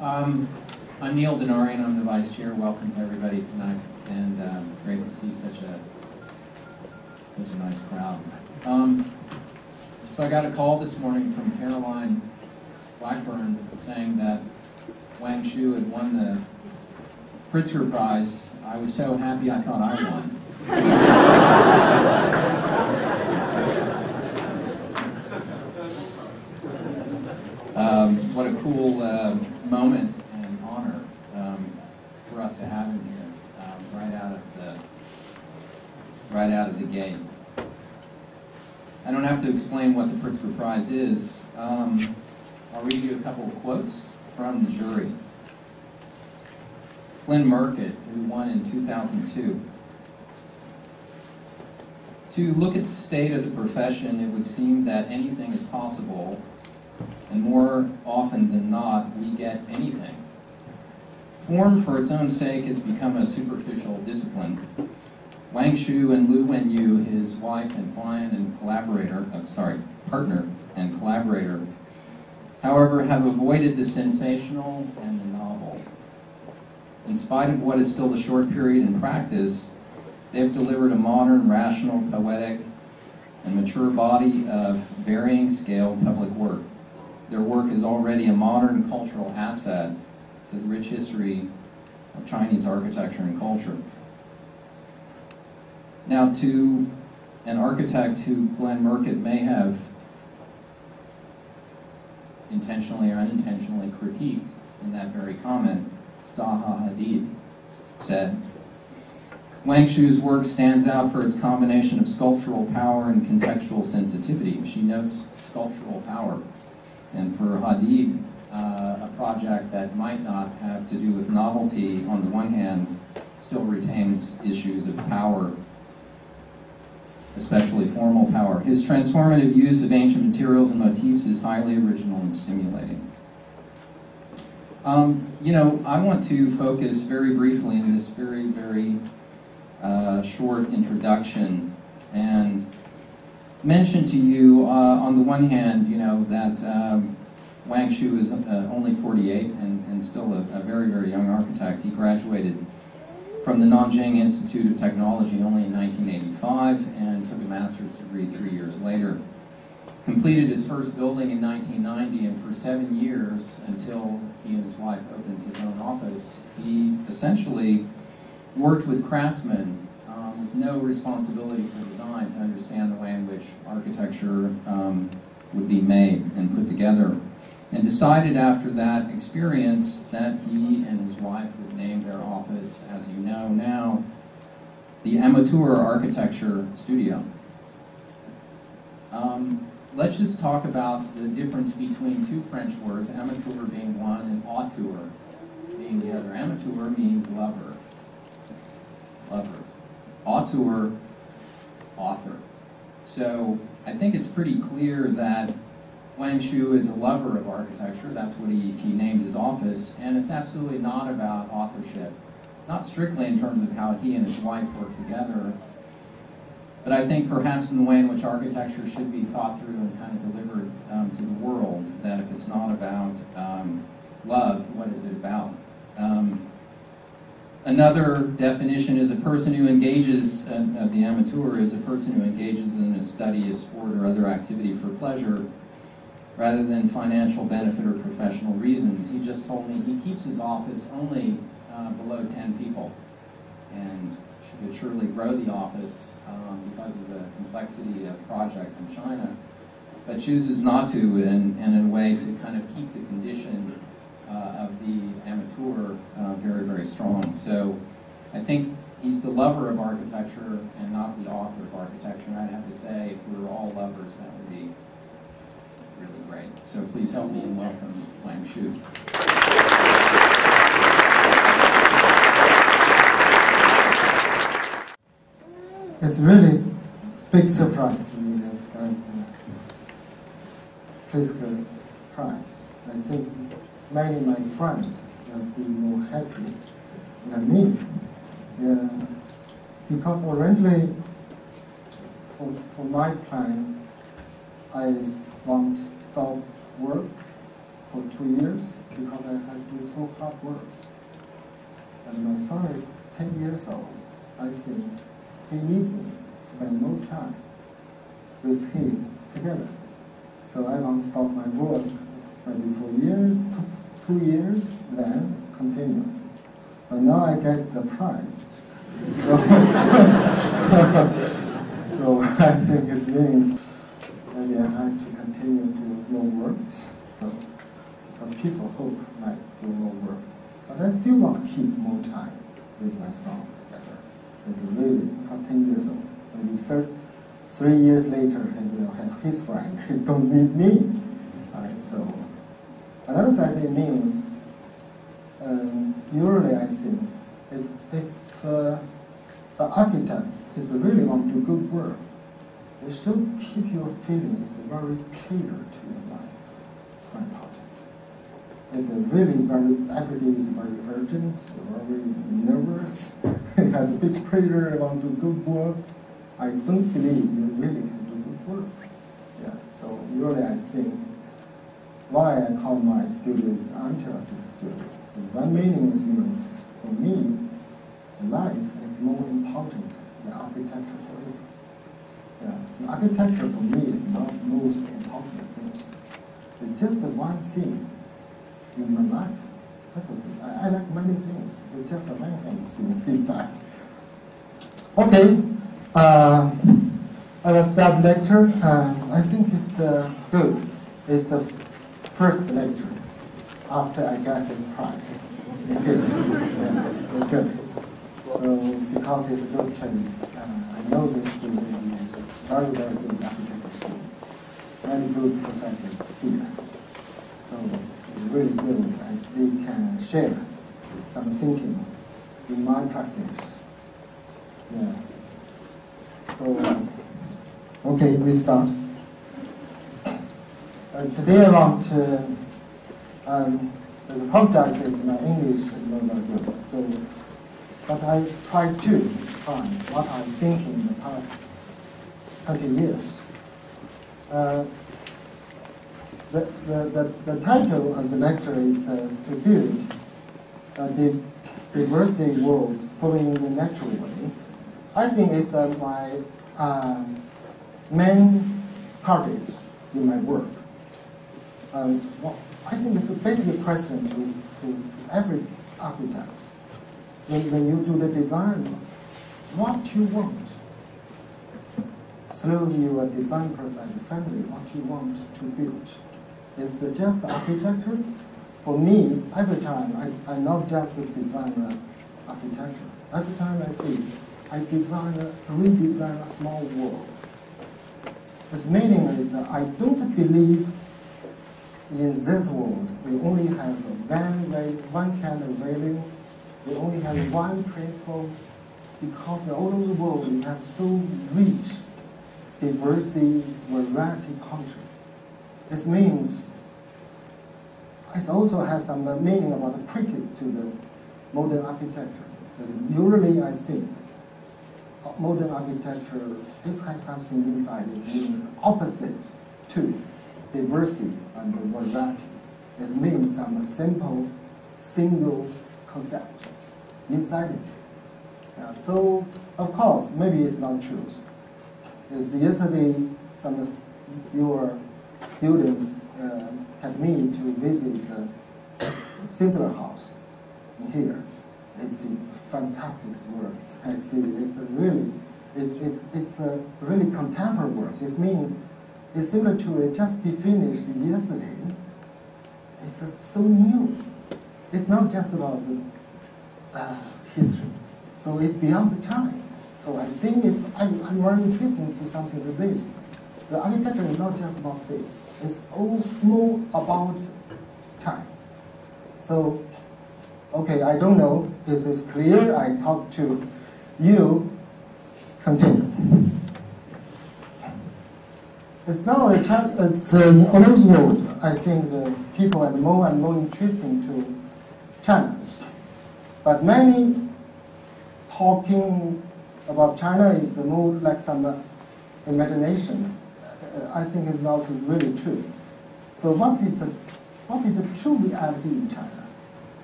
I'm Neil Denarian. I'm the vice chair. Welcome to everybody tonight, and great to see such a nice crowd. So I got a call this morning from Caroline Blackburn saying that Wang Shu had won the Pritzker Prize. I was so happy I thought I won. What a cool moment and honor for us to have him here right out of the gate. I don't have to explain what the Pritzker Prize is. I'll read you a couple of quotes from the jury. Glenn Murcutt, who won in 2002. To look at the state of the profession, it would seem that anything is possible, and more often than not, we get anything. Form for its own sake has become a superficial discipline. Wang Shu and Lu WenYu, his wife and client and partner and collaborator, however, have avoided the sensational and the novel. In spite of what is still a short period in practice, they have delivered a modern, rational, poetic, and mature body of varying scale public work. Their work is already a modern cultural asset to the rich history of Chinese architecture and culture. Now, to an architect who Glenn Murcutt may have intentionally or unintentionally critiqued in that very comment, Zaha Hadid said, Wang Shu's work stands out for its combination of sculptural power and contextual sensitivity. She notes sculptural power. And for Hadid, a project that might not have to do with novelty on the one hand still retains issues of power, especially formal power. His transformative use of ancient materials and motifs is highly original and stimulating. I want to focus very briefly in this very short introduction and mention to you, on the one hand, that Wang Shu is only 48 and still a very young architect. He graduated from the Nanjing Institute of Technology only in 1985 and took a master's degree 3 years later. Completed his first building in 1990, and for 7 years, until he and his wife opened his own office, he essentially worked with craftsmen with no responsibility for design to understand the way in which architecture would be made and put together, and decided after that experience that he and his wife would name their office, as you know now, the Amateur Architecture Studio. Let's just talk about the difference between two French words, amateur being one and auteur being the other. Amateur means lover. Auteur, author. So I think it's pretty clear that Wang Shu is a lover of architecture. That's what he named his office, and it's absolutely not about authorship. Not strictly in terms of how he and his wife work together, but I think perhaps in the way in which architecture should be thought through and kind of delivered to the world, that if it's not about love, what is it about? Another definition is a person who engages, of the amateur, is a person who engages in a study, a sport, or other activity for pleasure, rather than financial benefit or professional reasons. He just told me he keeps his office only below 10 people, and should surely grow the office because of the complexity of projects in China, but chooses not to, and in a way to kind of keep the condition of the amateur very strong. So I think he's the lover of architecture and not the author of architecture, and I'd have to say, if we were all lovers, that would be really great. So please help me in welcome Wang Shu. It's really a big surprise to me that there's a Pritzker Prize. I think many of my friends will be more happy than me. Because originally, for my plan, I want to stop work for 2 years because I had to do so hard work. And my son is 10 years old. I think he need me spend more time with him together. So I want to stop my work maybe for a year, 2 years, then continue. But now I get the prize. So, so I think it means maybe I have to continue to do more works. So, because people hope might do more works. But I still want to keep more time with my son together. It's really not 10 years old. Maybe 3 years later, he will have his friend. He don't need me. So another side it means usually I think if the architect is really want to do good work, you should keep your feelings very clear to your life. It's very important. If it really every day is very urgent, very nervous, he has a big pressure about to do good work, I don't believe you really can do good work. Yeah. So usually I think why I call my studios interactive studio. One meaning is means for me, life is more important than architecture for you. Yeah. Architecture for me is not most important things. It's just the one thing in my life. That's the thing. I like many things. It's just the one things inside. Okay. I will start lecture. I think it's good. It's the first lecture after I got this prize. It's good. Yeah, it's good. So because it's a good place, I know this school is very, very good architecture school. Very good professors here. So it's really good, and we can share some thinking in my practice. Yeah. So, okay, we start. Today I want to apologize if my English is not very good. So, but I try to find what I think in the past 20 years. The title of the lecture is to build the diversity world following the natural way. I think it's my main target in my work. I think it's a basic question to every architect. When you do the design, what you want. Through your design process, family, what you want to build. Is it just architecture? For me, every time, I not just design architecture. Every time I see, I redesign a small world. Its meaning is that I don't believe in this world we only have one kind of value, we only have one principle, because all over the world we have so rich diversity, variety country. This means it also has some meaning about the cricket to the modern architecture. Because usually I think modern architecture has something inside. It means opposite to diversity and variety. It means some simple, single concept inside it. Yeah, so, of course, maybe it's not true. Because yesterday, some of your students had me to visit Sittler House in here. I see fantastic works. I see it's a really contemporary work. This means it's similar to it just be finished yesterday. It's so new. It's not just about the history. So it's beyond the time. So I think I'm very interested to something like this. The architecture is not just about space. It's all more about time. So, okay, I don't know if it's clear. I talk to you. Continue. It's now it's in all over the world. I think the people are more and more interesting to China. But many talking about China is more like some imagination. I think it's not really true. So what is what is the true reality in China?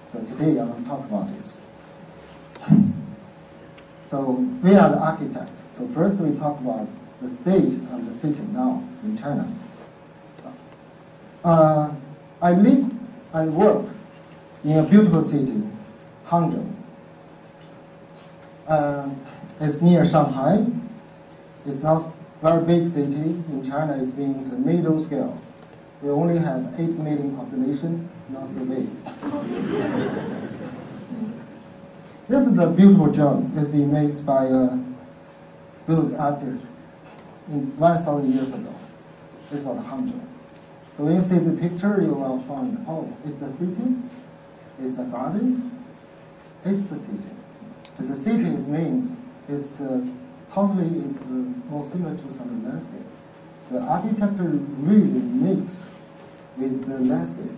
So today I want to talk about this. So we are the architects. So first we talk about the state of the city now in China. I live and work in a beautiful city, Hangzhou. It's near Shanghai. It's not a very big city. In China, it's being the middle scale. We only have 8 million population, not so big. This is a beautiful drawing. It's been made by a good artist 1,000 years ago. It's about Hangzhou. So when you see the picture, you will find, oh, it's a city, it's a garden, it's a city. But the city means it's totally more similar to some landscape. The architecture really mix with the landscape.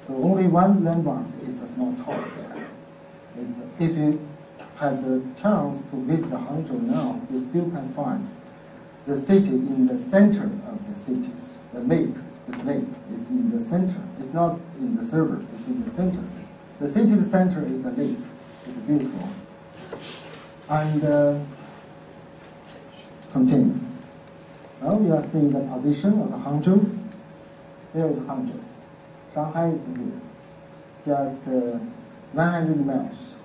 So only one landmark is a small tower there. If you have the chance to visit Hangzhou now, you still can find the city in the center of the cities. The lake, this lake is in the center. It's not in the suburb, it's in the center. The city's center is a lake. It's beautiful. And continue. Now we are seeing the position of the Hangzhou. Here is Hangzhou. Shanghai is here. Just 100 miles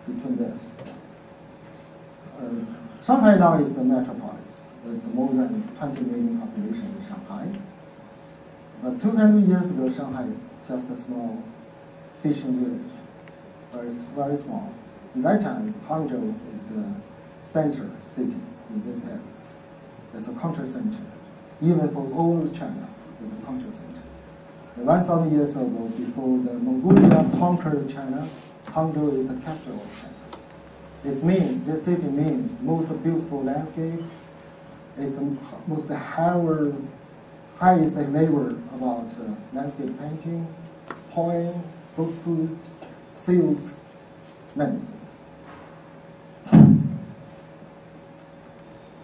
between this. Shanghai now is a metropolis. There's more than 20 million population in Shanghai. But 200 years ago, Shanghai just a small fishing village, very, very small. At that time, Hangzhou is the center city in this area. It's a country center. Even for all of China, it's a country center. 1,000 years ago, before the Mongolia conquered China, Hangzhou is the capital of China. It means, this city means most beautiful landscape. It's the most highest level about landscape painting, poem, book food, silk, many things.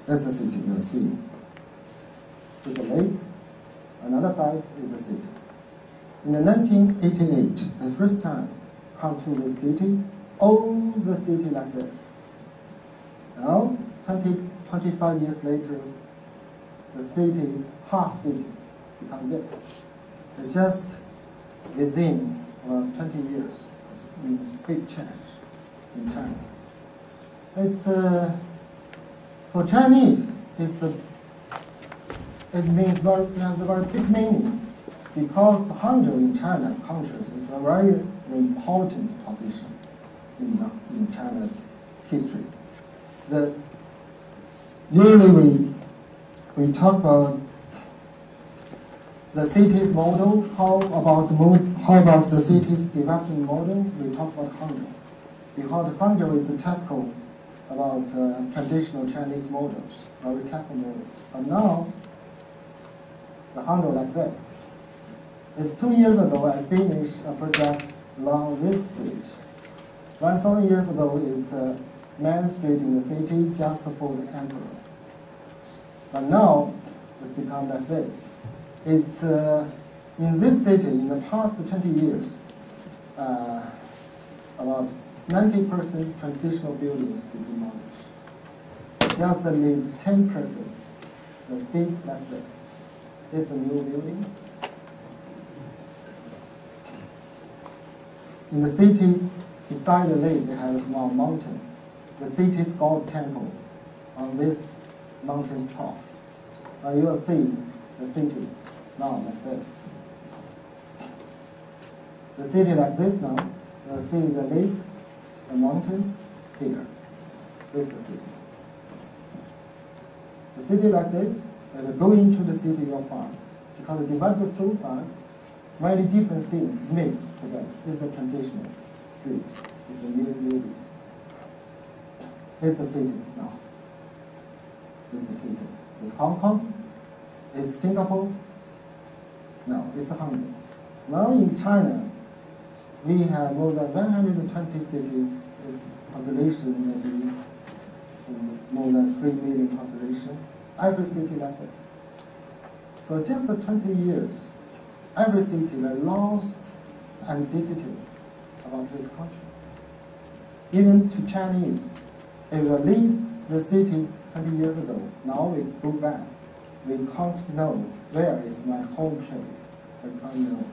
That's the city you'll see. It's a lake. Another side is the city. In the 1988, the first time come to the city, all the city like this. Now, 25 years later, the city, half city, becomes this. It's just within about 20 years, it means big change in China. It's for Chinese, it means it has a very big meaning because Hangzhou in China countries is a very important position in China's history. Usually we talk about the city's model. How about the city's development model? We talk about Hangzhou because Hangzhou is typical about traditional Chinese models, very typical models. But now, the Hangzhou like this. 2 years ago, I finished a project along this street. 1,000 years ago, it's a main street in the city just for the emperor. But now, it's become like this. It's in this city, in the past 20 years, about 90% traditional buildings be demolished. Just leave 10%, the state like this. It's a new building. In the cities, beside the lake, they have a small mountain. The city's god temple on this mountain's top. You will see the city now like this. The city like this now, you will see the lake, the mountain here. This is the city. The city like this, if you go into the city, you'll find, because it developed so fast, many different things mixed together. This is the traditional street. It's a new building. It's the city now. It's the city. It's Hong Kong. It's Singapore. No, it's Hangzhou. Now in China, we have more than 120 cities. Its population maybe more than 3 million population. Every city like this. So just 20 years, every city they lost identity about this country. Even to Chinese, if we leave the city 20 years ago, now we go back, we can't know where is my home place. We can't know.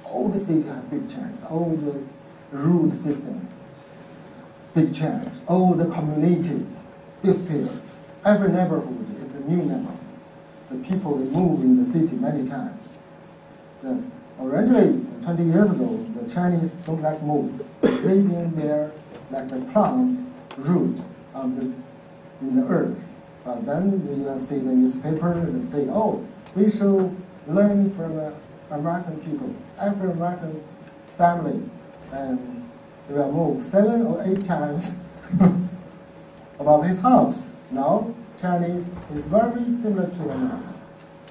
All the cities have big change, all the road system, big change, all the community disappeared. Every neighborhood is a new neighborhood. The people they move in the city many times. Originally, 20 years ago, the Chinese don't like move, living there like the plant root in the earth. But then you see the newspaper and say, oh, we should learn from American people, Afro-American family, and they will move 7 or 8 times about his house. Now, Chinese is very similar to America.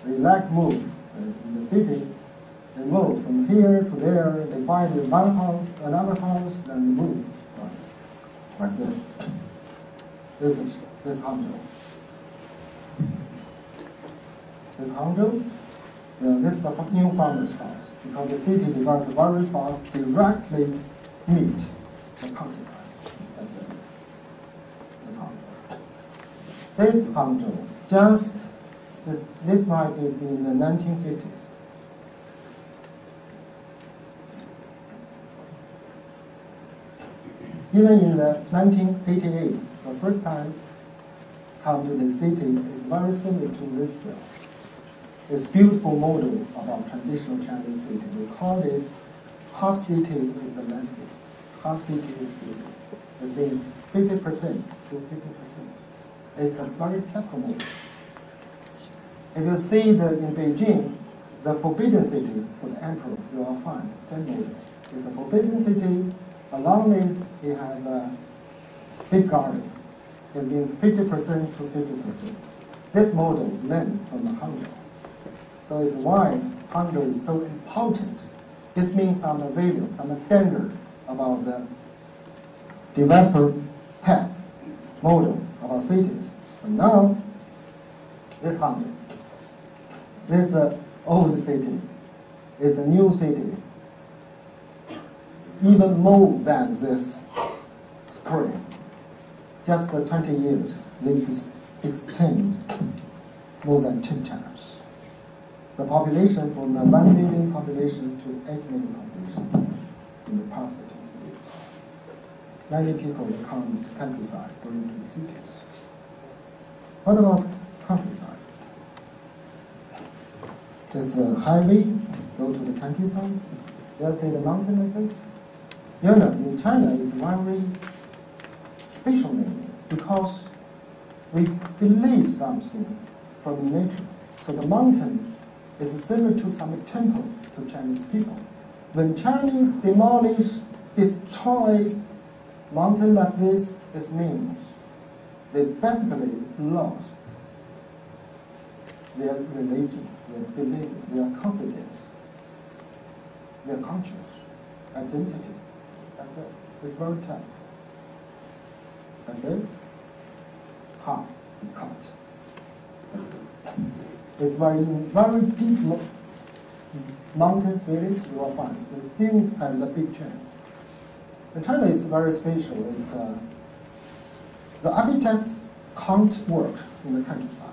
They like move in the city. They move from here to there. They buy the one house, another house, then they move. Like this. This Hangzhou. This Hangzhou, this is the new farmer's house, because the city develops very fast, directly meet the countryside. This Hangzhou. This Hangzhou, just this map is in the 1950s. Even in the 1988, the first time come to the city is very similar to this film. It's a beautiful model about traditional Chinese city. We call this half city is a landscape, half city is beauty. It means 50% to 50%. It's a very typical model. If you see in Beijing, the forbidden city for the emperor, you will find the same model. It's a forbidden city. Along this, you have a big garden. It means 50% to 50%. This model learned from the Hangzhou. So it's why Hangzhou is so important. This means some value, some standard about the developer type model about cities. But now, this Hangzhou, this old city, is a new city. Even more than this spring. Just 20 years, they extend more than 2 times. The population from 1 million population to 8 million population in the past 20 years. Many people come to countryside going to the cities. What about countryside? There's a highway, go to the countryside. You see the mountain like this? You know, in China, it's very special name because we believe something from nature. So the mountain is similar to some temple to Chinese people. When Chinese demolish, destroy mountain like this means they basically lost their religion, their belief, their confidence, their conscience, identity. Like that. It's very tough. Like that. Half cut. Like that. It's very deep mountains village you will find. They still have the big change. And China is very special. It's the architect can't work in the countryside.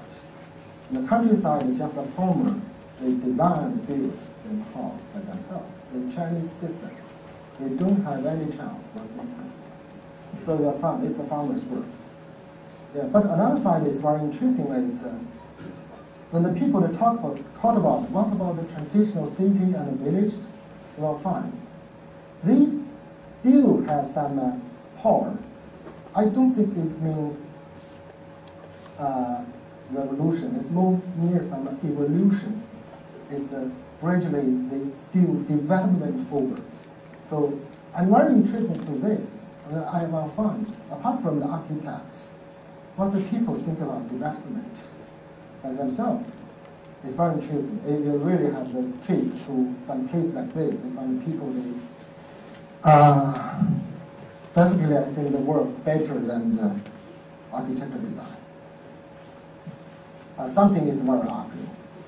In the countryside, it's just a farmer. They design and build their house by themselves. The Chinese system. They don't have any chance working in the countryside. So your son, it's a farmer's work. Yeah, but another fact is very interesting is when the people they talk about what about the traditional city and the villages, you will find they still have some power. I don't think it means revolution. It's more near some evolution. It's gradually they still development forward. So I'm very interested to this. I will find, apart from the architects, what the people think about development by themselves. It's very interesting. If you really have the trip to some place like this, you find the people, basically I think they work better than the architecture design. Something is very ugly,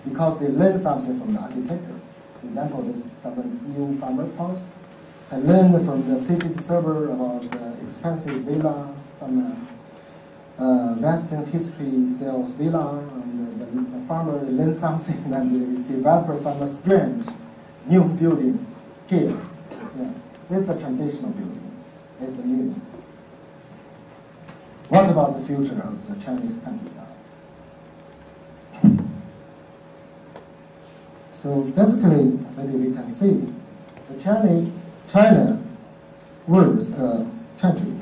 because they learn something from the architecture. For example, there's some new farmer's house. I learned from the city suburb about the expensive villa, some Western history styles villa, and the farmer learned something and they developed some strange new building here. Yeah. This is a traditional building. It's a new. What about the future of the Chinese countryside? So basically, maybe we can see the China was a country,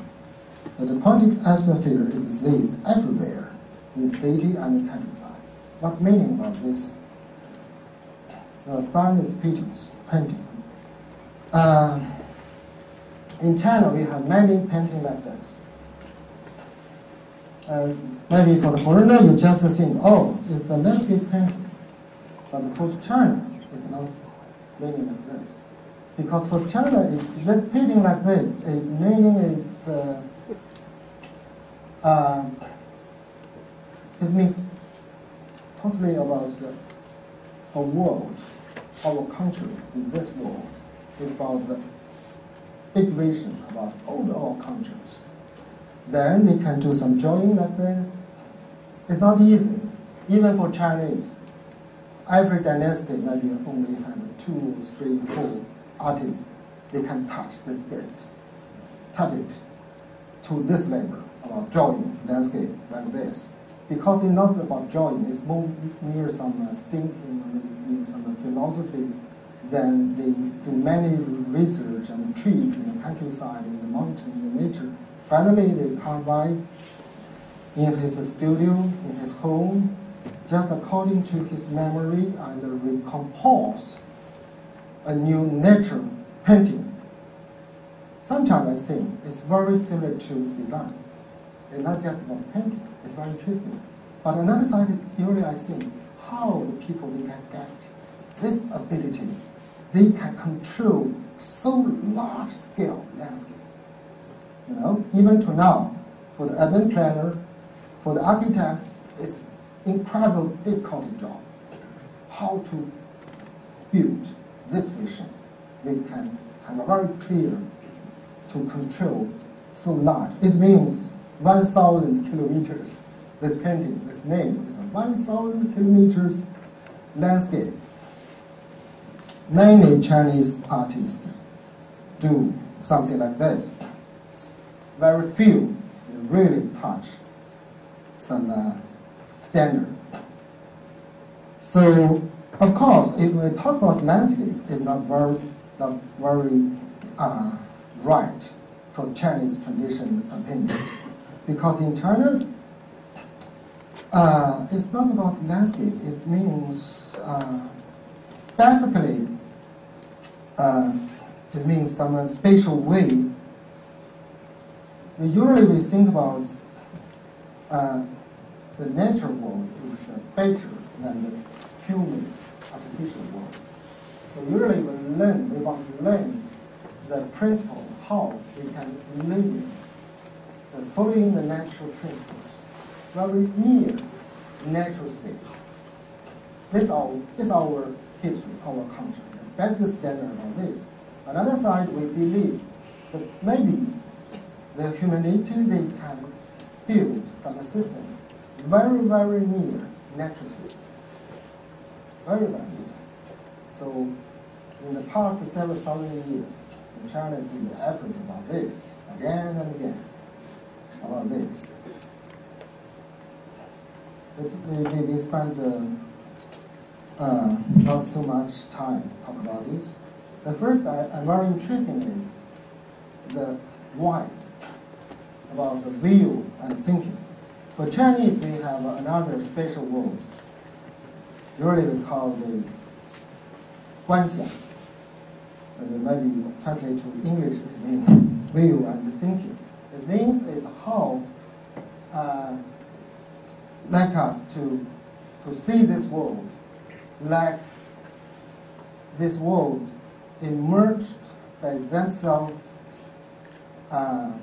but the politic atmosphere exists everywhere, in city and in countryside. What's meaning about this? Sign is painting. In China, we have many paintings like that. Maybe for the foreigner, you just think, oh, it's a landscape painting. But for China, it's not meaning like this. Because for China, this painting like this, its meaning is, it means totally about a world, our country is this world. It's about the big vision about all our countries. Then they can do some drawing like this. It's not easy, even for Chinese. Every dynasty maybe only have 2, 3, 4 artists. They can touch this bit, touch it to this level about drawing landscape like this. Because it's not about drawing, it's more near some thinking, some philosophy. Then they do many research and trip in the countryside, in the mountain, in the nature. Finally, they come by in his studio, in his home, just according to his memory, and recompose a new nature painting. Sometimes I think it's very similar to design. It's not just about painting. It's very interesting. But another side, usually I think how the people they can get this ability. They can control so large scale landscape. You know, even to now, for the urban planner, for the architects, it's incredible difficult job. How to build this vision. They can have a very clear to control so large. It means 1,000 kilometers. This painting, this name is a 1,000 kilometers landscape. Many Chinese artists do something like this. Very few really touch some standards. So, of course, if we talk about landscape, it's not very right for Chinese tradition opinions. Because in China, it's not about landscape. It means, basically, it means some spatial way. Usually we think about the natural world is better than the human's artificial world. So usually we want to learn the principle, how we can live in, following the natural principles, very near natural states. This is our history, our country. That's the standard of this. Another side, we believe that maybe the humanity, they can build some system very, very near natural system. Very, very near. So in the past several thousand years, China did the effort about this, again and again, about this. But we spent not so much time talk about this. The first I'm very interested in is the whys about the view and thinking. For Chinese, we have another special word. Usually we call this 观想. And maybe translate to English, it means view and thinking. It means is how like us to see this world, like this world emerged by themselves how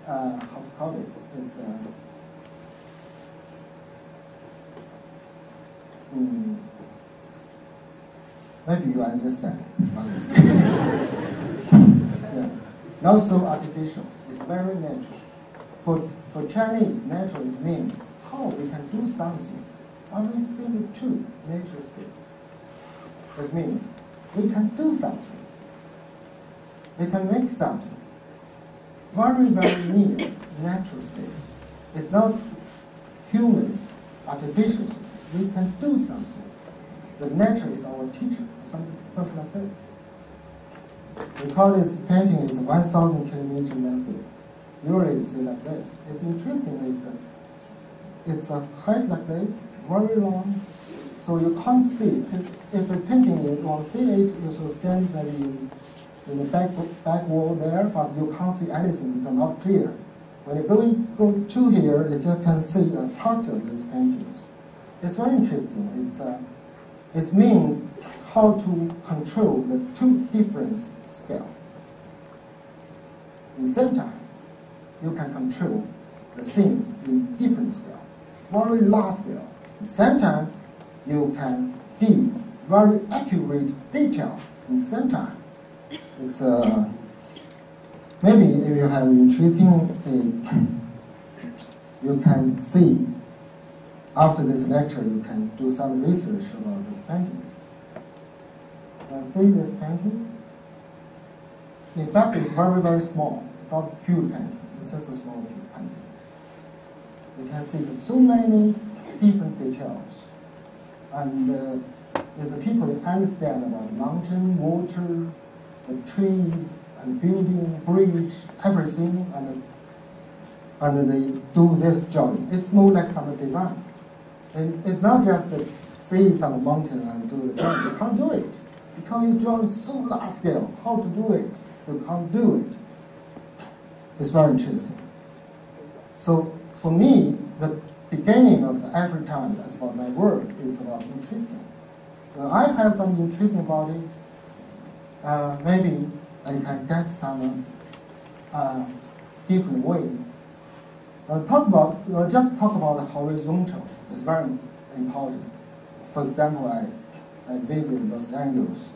to call it? It's maybe you understand what I say. Yeah. Not so artificial. It's very natural. For Chinese, natural means how we can do something very similar to nature state. This means we can do something. We can make something very, very near natural state. It's not humans, artificial things. We can do something. The nature is our teacher, something like that. We call this painting is 1,000 kilometer landscape. Usually it's like this. It's interesting. It's a height like this, very long, so you can't see. It's a painting. You want to see it. You should stand maybe in the back wall there, but you can't see anything because not clear. When you go to here, you just can see a part of these paintings. It's very interesting. It means how to control the two different scales. In the same time, you can control the things in different scale, very large scale. At the same time, you can give very accurate detail. At the same time, it's maybe if you have interesting, you can see. After this lecture, you can do some research about these paintings. See this painting? In fact, it's very, very small. Not huge painting. It's just a small painting. You can see so many different details. And the people understand about mountain, water, the trees, and building, bridge, everything, and they do this drawing. It's more like some design. And it's not just see some mountain and do the drawing. You can't do it because you draw so large scale. How to do it? You can't do it. It's very interesting. So for me, the beginning of every time that's about my work is about interesting. When I have some interesting about it, maybe I can get some different way. Just talk about the horizontal. It's very important. For example, I visit Los Angeles.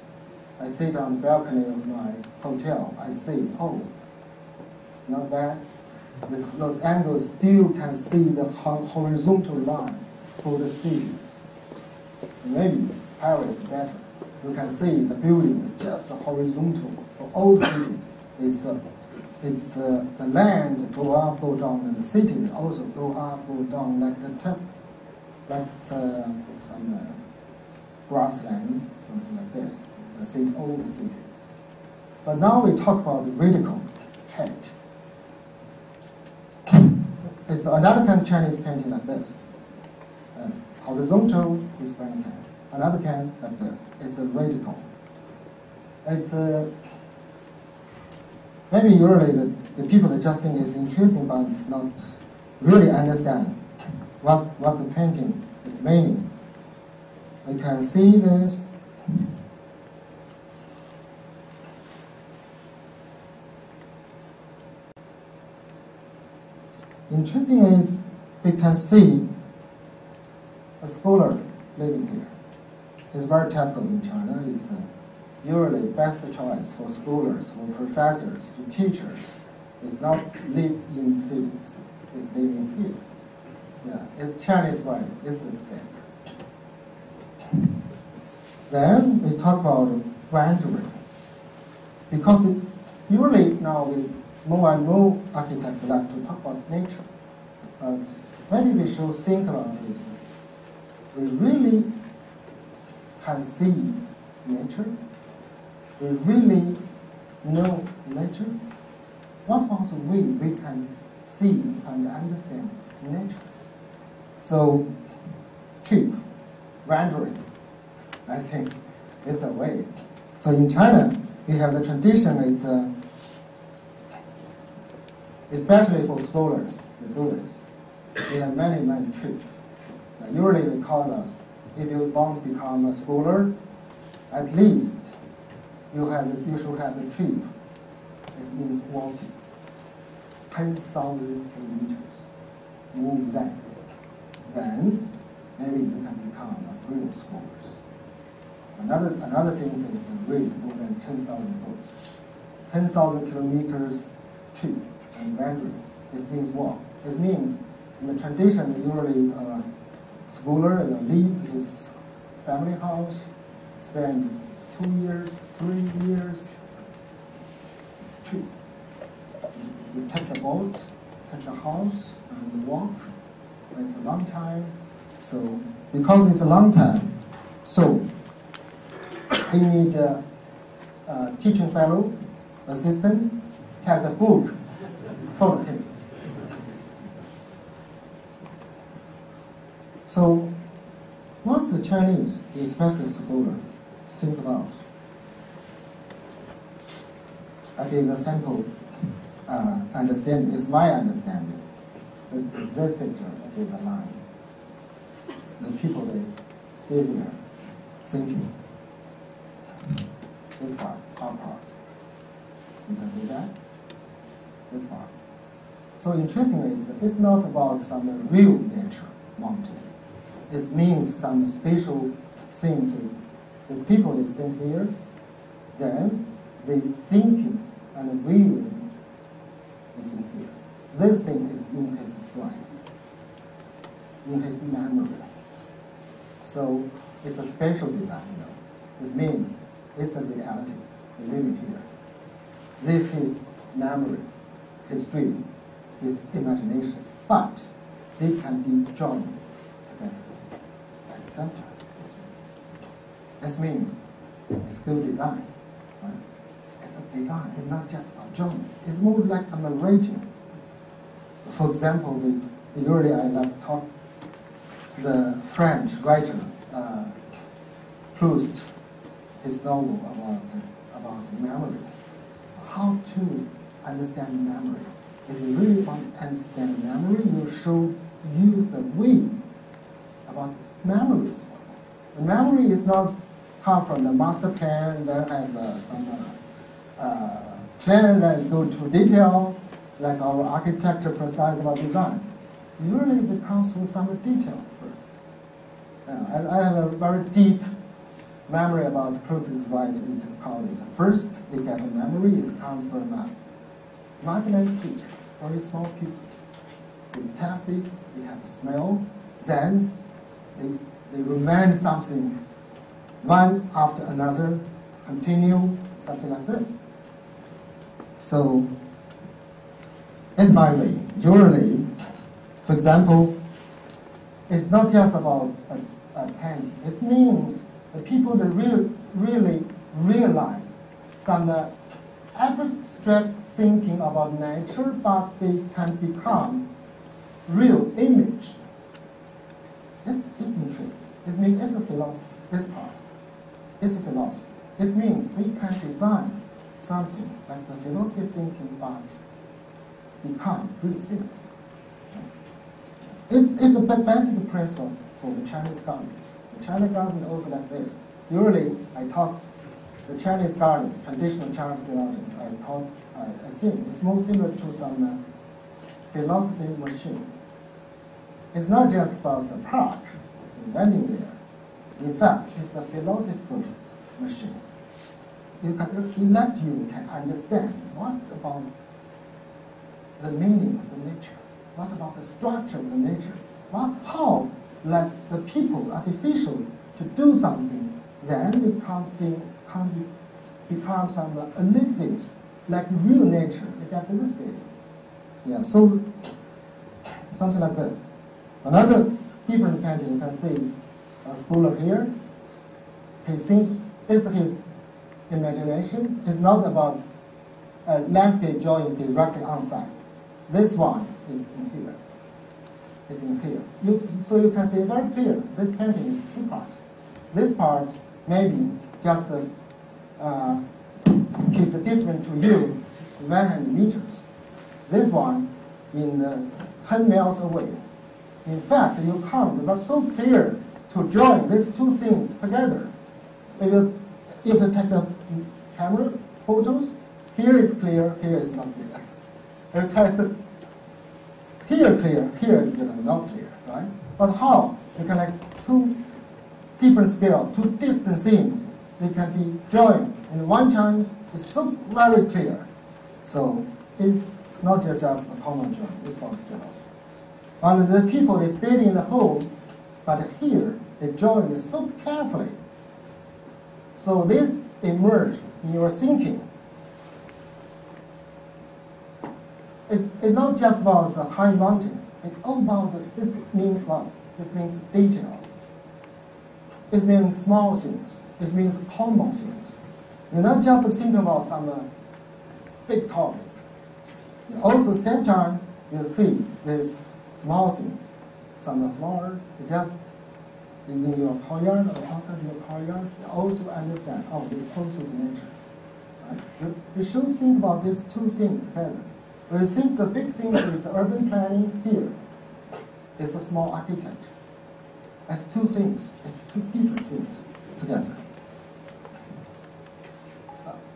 I sit on the balcony of my hotel. I see, oh, not bad. Los Angeles still can see the horizontal line for the cities. Maybe Paris is better. You can see the building just horizontal for all the cities. It's the land go up, go down, and the city also go up, go down like some grasslands, something like this. All the cities. But now we talk about the radical height. It's another kind of Chinese painting like this. As horizontal is one kind. Another kind like this. It's a radical. It's maybe usually the people that just think it's interesting but not really understand what the painting is meaning. We can see this. Interesting is we can see a scholar living here. It's very typical in China. It's usually best choice for scholars, for professors, for teachers. It's not live in cities. It's living here. Yeah, it's Chinese way. It's the standard. Then we talk about rendering. Because usually now more and more architects like to talk about nature. But maybe we should think about this. We really can see nature. We really know nature. What about the way we can see and understand nature? So, cheap rendering, I think, is a way. So in China, we have the tradition. It's especially for scholars to do this. We have many trips. Usually we call us, if you want to become a scholar, at least you should have a trip. It means walking 10,000 kilometers. Move that. Then maybe you can become a real scholars. Another thing is read more than 10,000 books. 10,000 kilometers trip and wandering. This means what? This means in the tradition, usually a scholar leave his family house, spend 2 years, 3 years, trip. You take the boat, take the house, and walk. It's a long time. So because it's a long time, so he need a teaching fellow, assistant, have the book for him. So what's the Chinese, especially scholar, think about? I gave the sample understanding. It's my understanding. This picture, I gave a line. The people, they stay here thinking. This part, our part. You can do that. This part. So interestingly, it's not about some real nature mountain. It means some spatial things. Is people, they stay here, then they thinking and viewing is in here. This thing is in his brain, in his memory. So it's a spatial design, This means it's a reality. We live it here. This is his memory, his dream, his imagination. But they can be joined together at the same time. This means it's good design. Right? It's a design. It's not just about joining. It's more like some arranging. For example, usually I like talk the French writer Proust, his novel about memory. How to understand memory. If you really want to understand memory, you should use the way about memories. The memory is not come from the master plan, then have some plan that go to detail, like our architecture precise about design. Usually it comes from some detail first. I have a very deep memory about Proust's right. It's called first they get a memory is come from magnetic peak, very small pieces. They test this, they have a smell, then they remind something one after another, continue, something like this. So it's my way. Usually, for example, it's not just about a painting. It means the people that really realize some abstract thinking about nature, but they can become real image. It's interesting. It's a philosophy. This part, it's a philosophy. This means we can design something like the philosophy thinking, but become real things. It's a basic principle for the Chinese gardens. The Chinese garden is also like this. Usually, I talk the Chinese garden, traditional Chinese garden. I think it's more similar to some philosophy machine. It's not just about the park, landing there. In fact, it's a philosopher machine. You can understand what about the meaning of the nature, what about the structure of the nature, how like the people artificial to do something, then become some ellipses like real nature. You get this building. Yeah, so something like this. Another different painting, you can see a scholar here. He think it's his imagination. It's not about landscape drawing directly on site. This one is in here. It's in here. So you can see very clear. This painting is two parts. This part maybe just keep the distance to you 100 meters. This one in 10 miles away. In fact, you count, but so clear to join these two things together. If you take the camera photos, here is clear, here is not clear. If you take the here clear, here you are not clear, right? But how you connect two different scale, two distant things, they can be joined. And one time, it's so very clear. So it's not just a common joint, it's about philosophy. And the people, they stayed in the home, but here, they join it so carefully. So this emerged in your thinking. It's not just about the high mountains. It's all about this means what? This means detail. It means small things. It means common things. You're not just thinking about some big topic. You also, same time, you see these small things. Some flower, just in your courtyard or outside your courtyard, you also understand, oh, it's also the nature. Right? You should think about these two things together. We think the big thing is urban planning here. It's a small architecture. It's two things. It's two different things together.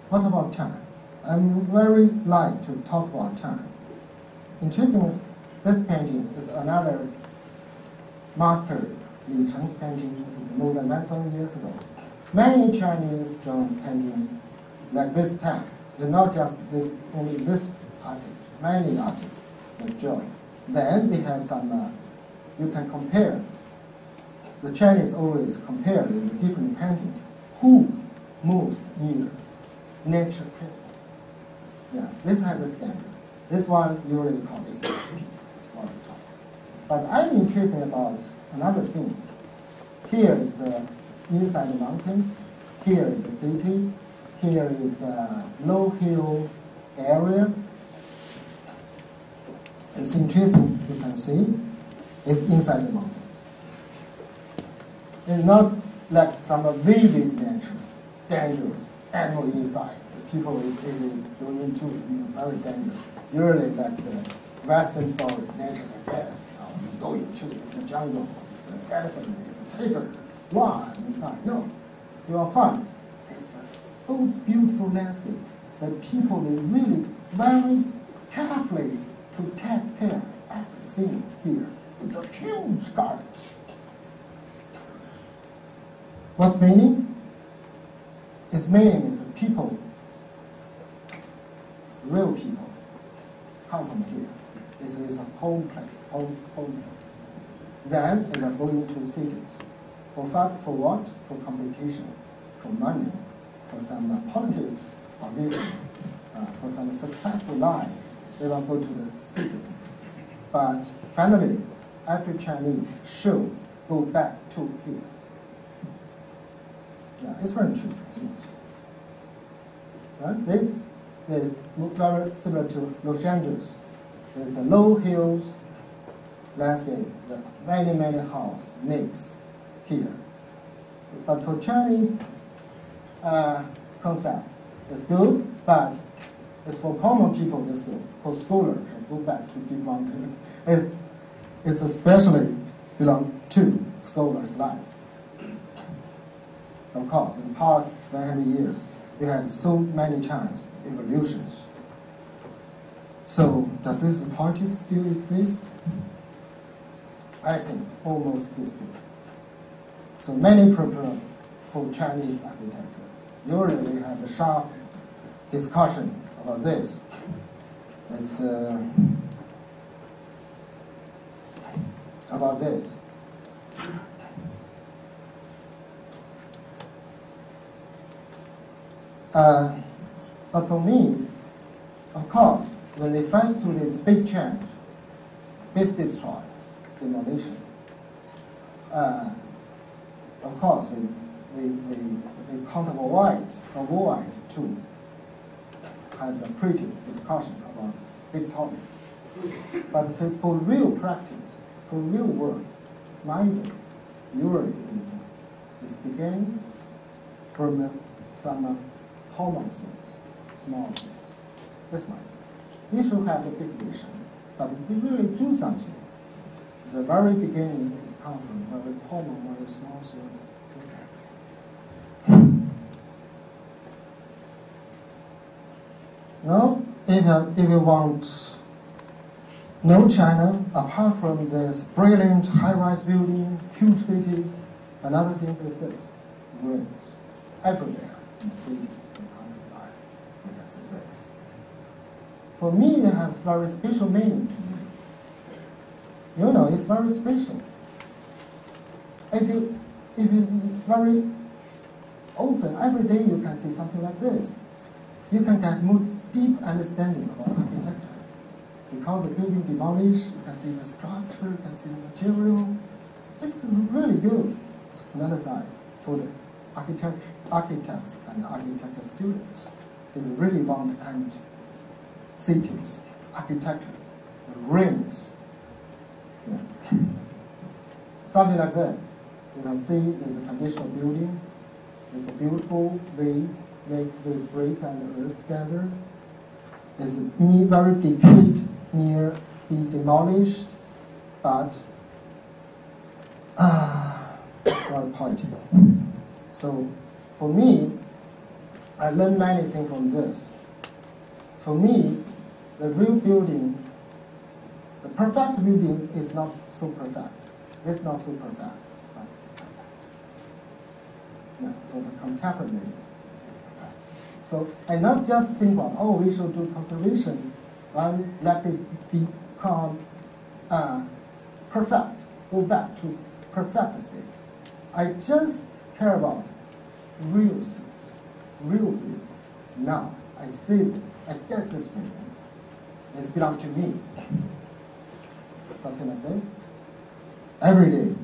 What about time? I'm very like to talk about time. Interestingly, this painting is another master Li Cheng's painting. It's more than 1,000 years ago. Many Chinese drawing painting like this time. It's not just this, only this artist. Many artists that join. Then they have some, you can compare. The Chinese always compare in the different paintings. Who moves near nature principle? Yeah, this has the standard. This one usually we call this masterpiece. It's what we talk. But I'm interested about another thing. Here is inside the mountain. Here is the city. Here is a low hill area. It's interesting, you can see. It's inside the mountain. It's not like some vivid nature, dangerous, animal inside. The people if they go into it means very dangerous. Usually like the Western story, nature like this. You go into it, it's the jungle, it's an elephant, it's a tiger, lion inside. No, you are fine. It's a so beautiful landscape that people they really very carefully to take care of everything here. It's a huge garden. What's meaning? Its meaning is that people, real people, come from here. This is a home place, home place. Then they are going to cities. For what? For competition, for money, for some politics, position, for some successful life. They will go to the city. But finally, every Chinese should go back to here. Yeah, it's very interesting things. Right? This is very similar to Los Angeles. There's a low hills landscape, the many houses mix here. But for Chinese concept, it's good, but it's for common people, it's good. For scholars, go back to deep mountains. It's especially belong to scholars' life. Of course, in the past 100 years, we had so many times evolutions. So, does this politics still exist? I think almost disappeared. So many problems for Chinese architecture. Usually we have a sharp discussion about this. It's about this. But for me, of course, when they face to this big change, big destroy, demolition, of course, we can't avoid to have a pretty discussion about big topics. But for real practice, for real work, mind usually is beginning from some common things, small things. That's my idea. We should have a big vision, but if we really do something, the very beginning is come from very common, very small things. Now, if you want know China, apart from this brilliant high-rise building, huge cities, Another thing is this, ruins. Everywhere in the cities, in the countryside, you can see this. For me, it has very special meaning to me. You know, it's very special. If you very often, every day you can see something like this, you can get more deep understanding about architecture. Because the building demolished, you can see the structure, you can see the material. It's really good. It's another side for the architects and architecture students. They really want to end cities, architecture, the rings. Yeah. Something like that. You can see there's a traditional building. It's a beautiful way mixed with brick and earth together. It's very decayed, near be demolished, but it's very poetic. So for me, I learned many things from this. For me, the real building, the perfect building is not so perfect. It's not so perfect, but it's perfect. Yeah, for the contemporary building, it's perfect. So I not just think about, oh, we should do conservation, and let it become perfect, go back to perfect state. I just care about real things, real feeling. Now, I see this, I get this feeling. It's belongs to me. Something like this. Every day.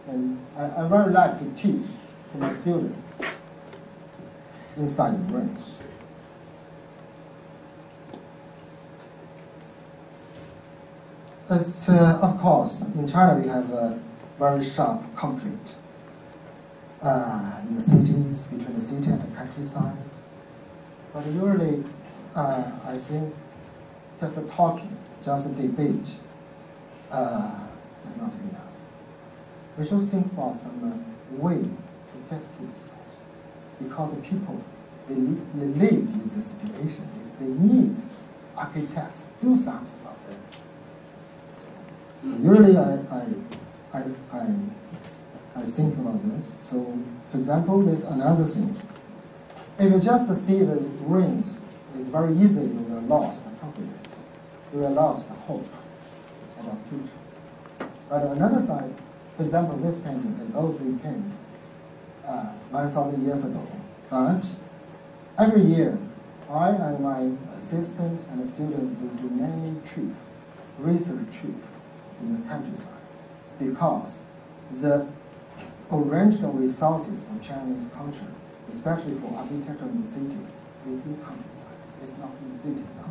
And I very like to teach to my students inside the range. Of course, in China we have a very sharp conflict in the cities, between the city and the countryside. But usually, I think just the talking, just the debate is not enough. We should think about some way to face to this question. Because the people, they live in this situation. They need architects to do something about this. So usually I think about this. So, for example, there's another thing. If you just see the rings, it's very easy you will lose the confidence. You will lose the hope about the future. But another side, for example, this painting is also painted 1,000 years ago. But every year, I and my assistant and the students will do many trips, research trips in the countryside, because the original resources for Chinese culture, especially for architecture in the city, is in countryside. It's not in the city now.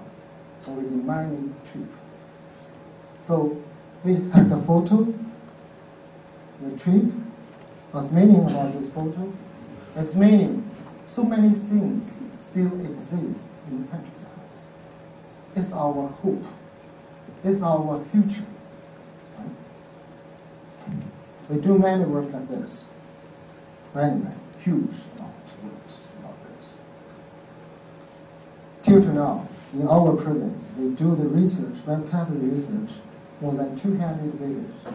So we do many trips. So we take the photo, the trip. What's meaning about this photo? It's meaning so many things still exist in the countryside. It's our hope. It's our future. Right? We do many work like this. Many, huge amount of works about this. Till to now, in our province, we do the research, vocabulary research, more than 200 villages.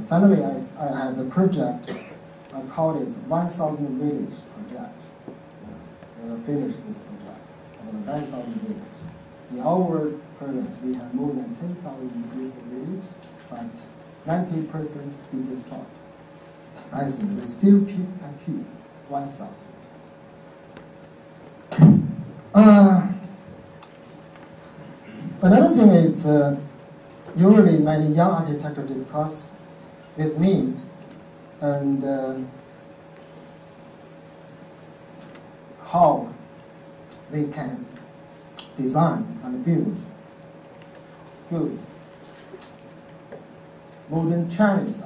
Finally, I have the project, I call it 1,000 village project. We will finish this project, about 9,000 villages. In our province, we have more than 10,000 villages, but 90% be destroyed. I think we still can keep 1,000. Another thing is, usually many young architects discuss with me, and how we can design and build good modern Chinese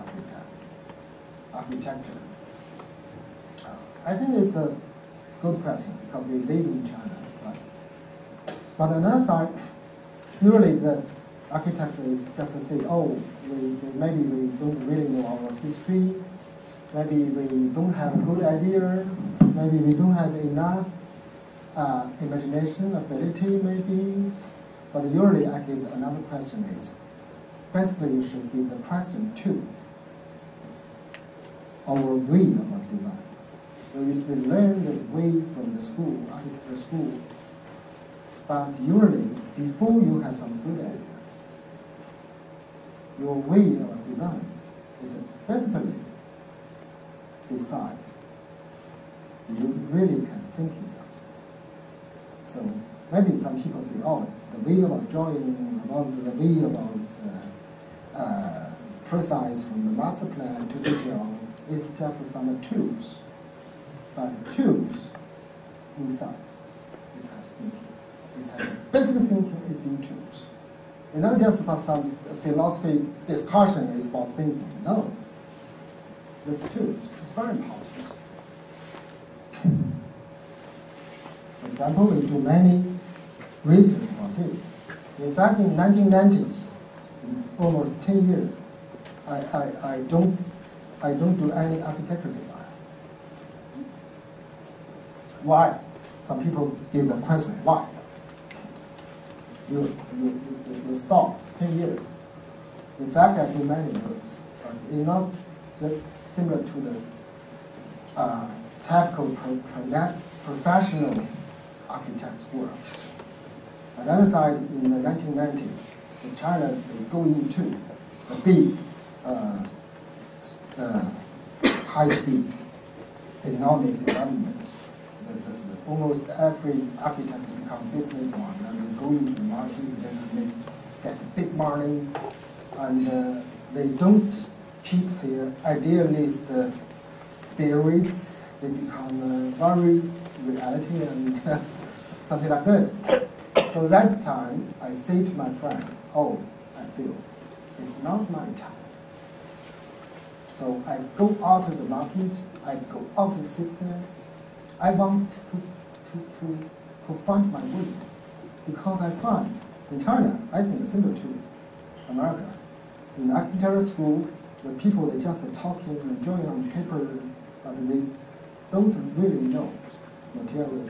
architecture. I think it's a good question because we live in China, right? But on the other side, usually the architects is just to say, oh, maybe we don't really know our history, maybe we don't have a good idea, maybe we don't have enough imagination, ability, maybe. But usually I give another question is, basically you should give the question to our way about design. We learn this way from the school, architecture school, but usually before you have some good idea, your way of design is basically decide you really can think in something. So maybe some people say, oh, the way about drawing, the way about precise from the master plan to detail is just some tools. But tools inside is have thinking. It's have basic thinking is in tools. It's not just about some philosophy discussion is about thinking. No. The tools is very important. For example, we do many research on it. In fact, in 1990s, in almost 10 years, I don't do any architecture design. Why? Some people give the question, why? You stop 10 years. In fact, I do many works, but it's not similar to the typical professional architect's works. On the other side, in the 1990s, in China, they go into the big high-speed economic development. Almost every architect become businessman, and they go into the market, then get big money, and they don't keep their idealist theories. They become very reality and something like this. So that time, I say to my friend, oh, I feel it's not my time. So I go out of the market, I go out of the system. I want to find my way, because I find in China, I think it's similar to America. In the architecture school, the people, they just talking and drawing on paper, but they don't really know material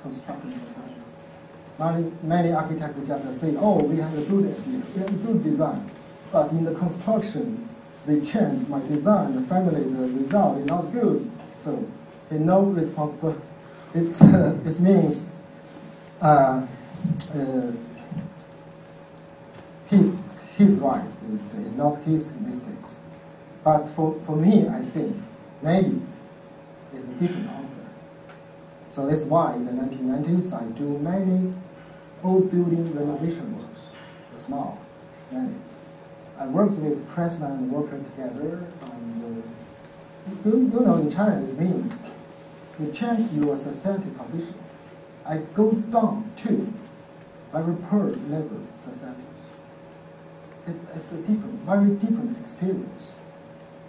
construction science. Many architects just say, oh, we have a good idea, we have a good design, but in the construction, they change my design, and finally the result is not good. So they no responsible. It means he's right. It's not his mistakes. But for me, I think maybe it's a different answer. So that's why in the 1990s I do many old building renovation works, small, many. I worked with craftsmen working together, and you know, in China it means you change your society position. I go down to very poor level societies. It's a very different experience.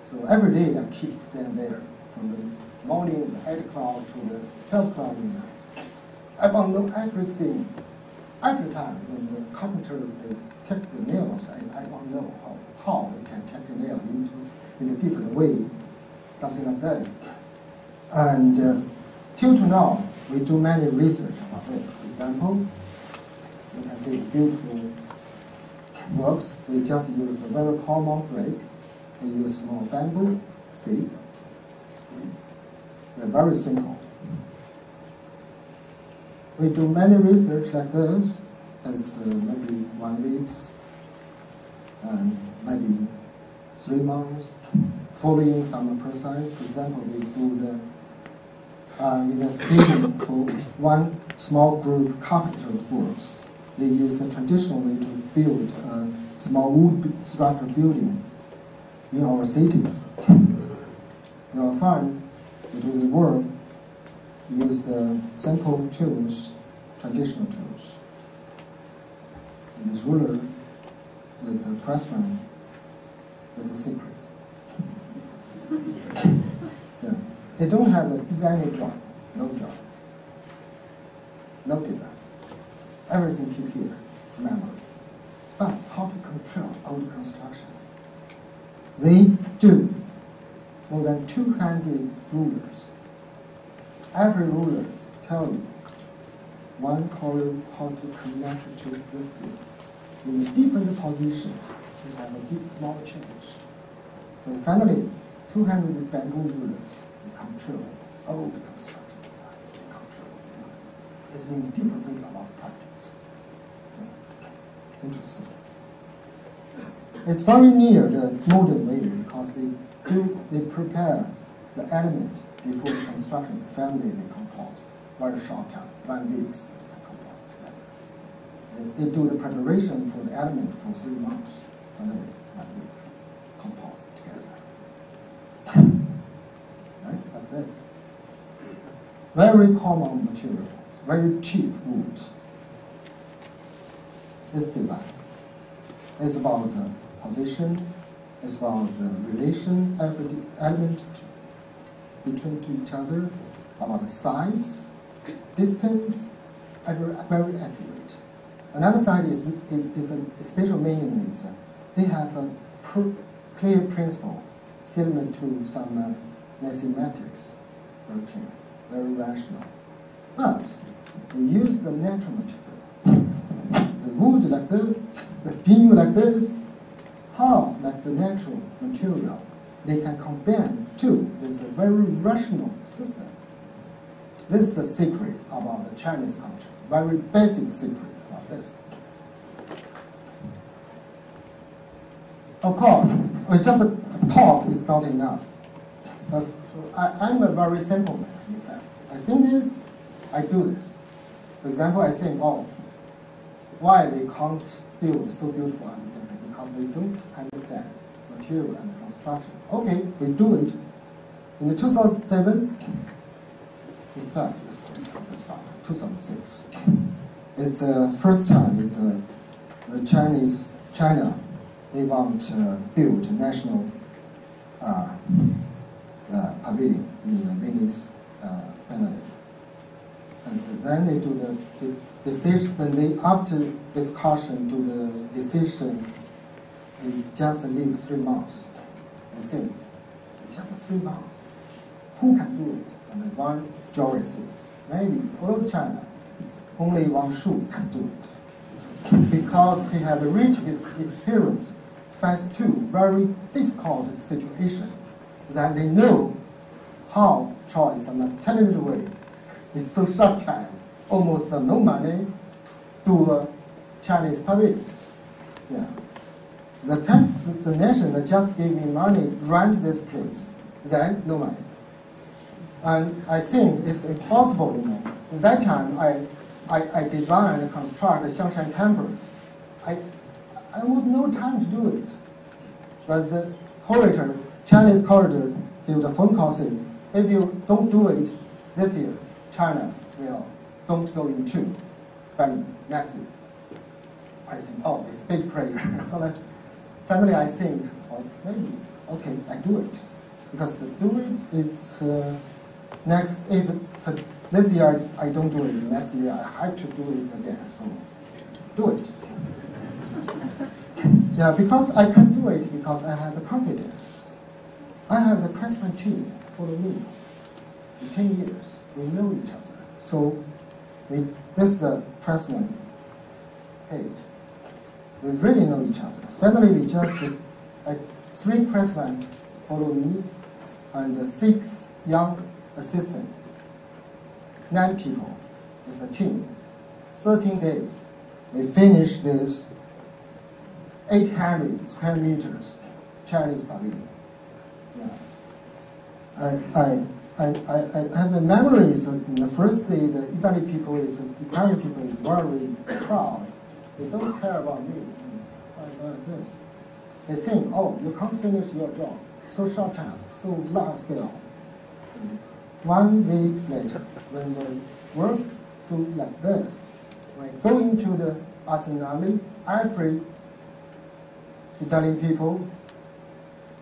So every day I keep staying there from the morning, the 8 o'clock to the 12 o'clock in the night. I want to know everything. Every time when the carpenter they take the nails, I want to know how they can take the nail in a different way, something like that. And till to now, we do many research about it. For example, you can see it's beautiful works. They just use the very common bricks. They use small bamboo stick. They're very simple. We do many research like this, as maybe 1 week, and maybe 3 months, following some process. For example, we do the investigation for one small group carpenter works. They use the traditional way to build a small wood structure building in our cities. You will find that with the work, use the simple tools, traditional tools. This ruler is a craftsman, is a secret. Yeah. They don't have any drawing, no drawing, no design. Everything keep here, memory. But how to control old construction? They do more than 200 rulers. Every ruler tell you one column how to connect to this building. In a different position, you have a small change. So finally, 200 bamboo rulers. They control all the construction design. They control design. It's means differently about practice. Yeah. Interesting. It's very near the modern way because they prepare the element before the construction. The family they compose very short time, 1 week they compose together. They do the preparation for the element for 3 months, and then 1 week compose together. Right, like this. Very common materials, very cheap wood. It's design. It's about the position. It's about the relation of the element between to each other, about the size, distance, very accurate. Another side is a special meaning is they have a clear principle similar to some mathematics, very clear, very rational. But they use the natural material. The wood like this, the beam like this, how like the natural material they can combine too. There's a very rational system. This is the secret about the Chinese culture, very basic secret about this. Of course, just a talk is not enough. I'm a very simple man, in fact. I think this, I do this. For example, I think, oh, why we can't build so beautiful architecture? Because we don't understand material and construction. Okay, we do it. In the 2007, in fact, it's 2006. It's the first time it's the China, they want to build a national pavilion in the Venice Biennale. And so then they do the decision, when they, after discussion, do the decision, is just leave 3 months. They think, it's just 3 months. Who can do it? And then one jury said, maybe all of China, only Wang Shu can do it. Because he had a rich experience, faced two very difficult situations, that they know how choice and a talented way in so short time, almost no money, do a Chinese pavilion. Yeah. The nation that just gave me money, rent this place, then no money. And I think it's impossible, you know. At that time, I designed and construct the Shanghai campus. I was no time to do it. But the curator, Chinese curator, gave the phone call saying, if you don't do it this year, China will don't go into, but next year. I think, oh, it's big prayer. Finally, I think, oh, maybe, okay, I do it. Because to do it, it's next, if this year I don't do it, next year I have to do it again, so do it. Yeah, because I can do it because I have the confidence. I have the craftsman team follow me. In 10 years, we know each other. So this is the craftsman 8. We really know each other. Finally, we just, 3 craftsmen follow me, and 6 young assistants. 9 people. It's a team. 13 days. We finished this 800 square meters Chinese pavilion. Yeah. I have the memories in the first day. The Italian people is very proud. They don't care about me. Like this. They think, oh, you can't finish your job. So short time, so large scale. 1 week later, when we work do like this, we go into the arsenal, every Italian people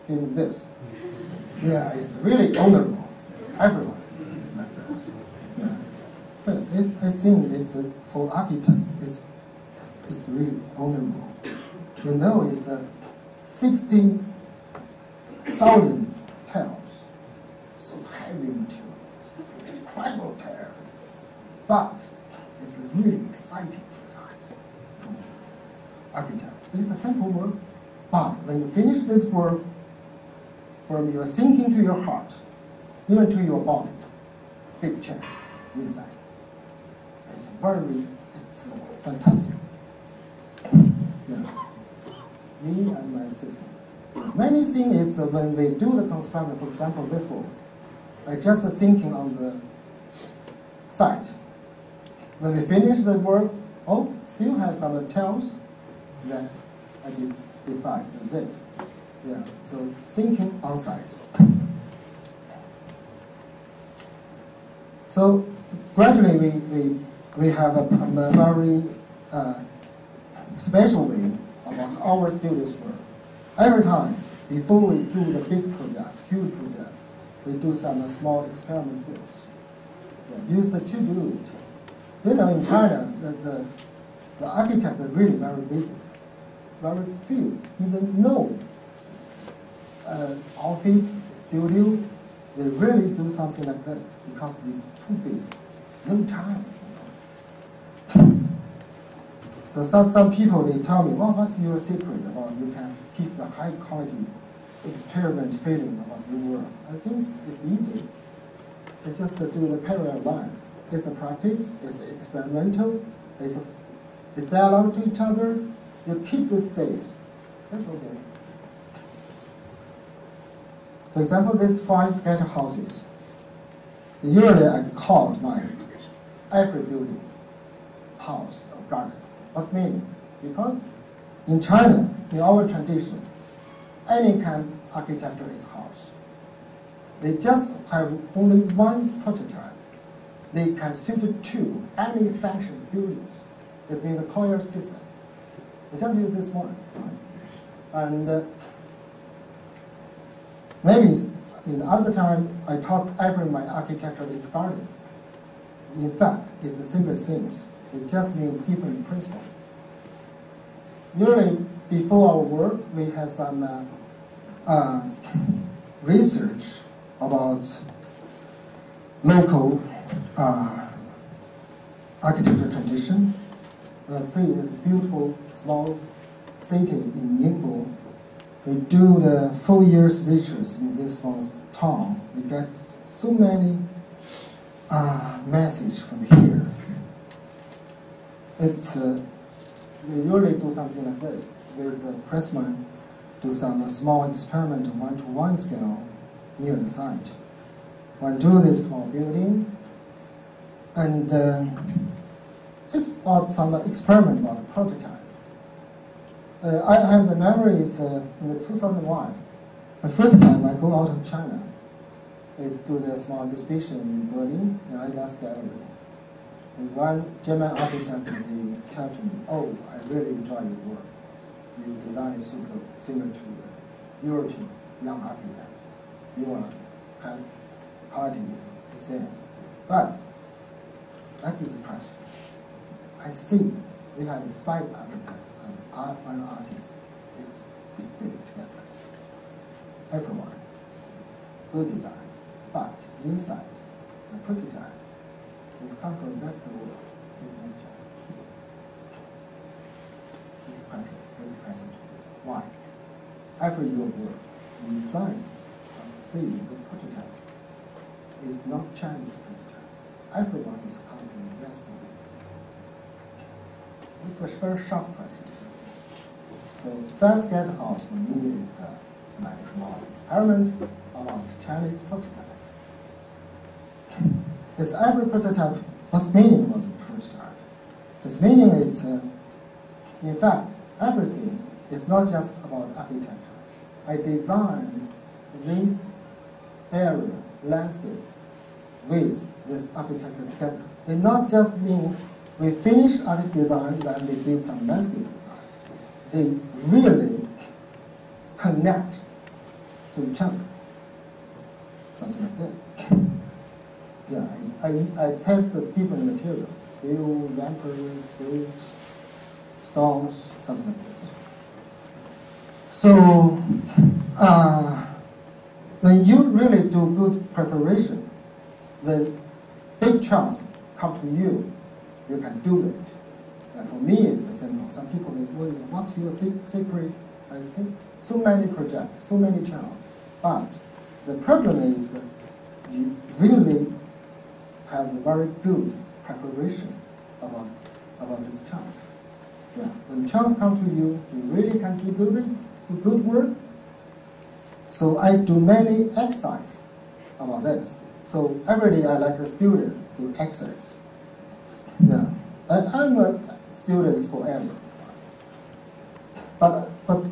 in this. Yeah, it's really honorable. Everyone like this. Yeah. But I think it's for architect, it's really honorable. You know, it's 16,000 tiles, so heavy materials, incredible tile. But it's a really exciting exercise for architects. It's a simple work, but when you finish this work, from your thinking to your heart, even to your body, big change inside. It's fantastic. Yeah. Me and my sister. Many things is when we do the construction, for example, this one, I just thinking on the site. When we finish the work, still have some details, then I decide this. Yeah, so thinking on site. So gradually we have some very special way about our students' work. Every time, before we do the big project, huge project, we do some small experiment works. Yeah, use the to do it. You know, in China, the architect is really very busy. Very few even know office, studio, they really do something like this because they're too busy, no time. You know? So some people, they tell me, what's your secret about you can keep the high quality experiment feeling about your work? I think it's easy. It's just to do the parallel line. It's a practice, it's experimental, it's a dialogue to each other. You keep the state. That's okay. For example, these 5 scatter houses. Usually I call my every building house or garden. What's meaning? Because in China, in our tradition, any kind of architecture is house. They just have only one prototype. They can suit to any functions buildings. This means the courtyard system. I just use this one. Right? And maybe in the other time, I talk every my architecture is garden. In fact, it's the similar things. It just means different principle. Usually, before our work, we have some research about local architecture tradition. See this beautiful small city in Ningbo. We do the 4 years research in this small town. We get so many messages from here. It's we usually do something like this with the pressman. Do some small experiment 1-to-1 scale near the site. When do this small building, and it's about some experiment about a prototype. I have the memories in the 2001. The first time I go out of China is to the small exhibition in Berlin, in ives Gallery. And one German architect, they tell to me, I really enjoy your work. Your design is so good, similar to European young architects. Your quality is the same. But I give the question. I see we have 5 architects and one artist exhibiting together. Everyone, good design, but inside the prototype is come from the Western world, is nature. This question to me. Why? Every your work inside, see the prototype is not Chinese prototype. Everyone is come from the Western world. It's a very sharp question to me. So 5 scatter house for me is my small experiment about Chinese prototype. It's every prototype. What's meaning was the prototype? Its meaning is, in fact, everything is not just about architecture. I designed this area, landscape, with this architecture together. It not just means we finish art design, then we give some landscape design. They really connect to each other. Something like that. Yeah, I tested different materials, steel, rampers, bricks, stones, something like this. So, when you really do good preparation, when big chunks come to you, you can do it. For me, it's simple. Some people, they go, what's your secret? I think so many projects, so many channels. But the problem is you really have a very good preparation about this chance. Yeah, when chance comes to you, you really can do good work. So I do many exercises about this. So every day I like the students to exercise. Yeah, I'm a student forever. But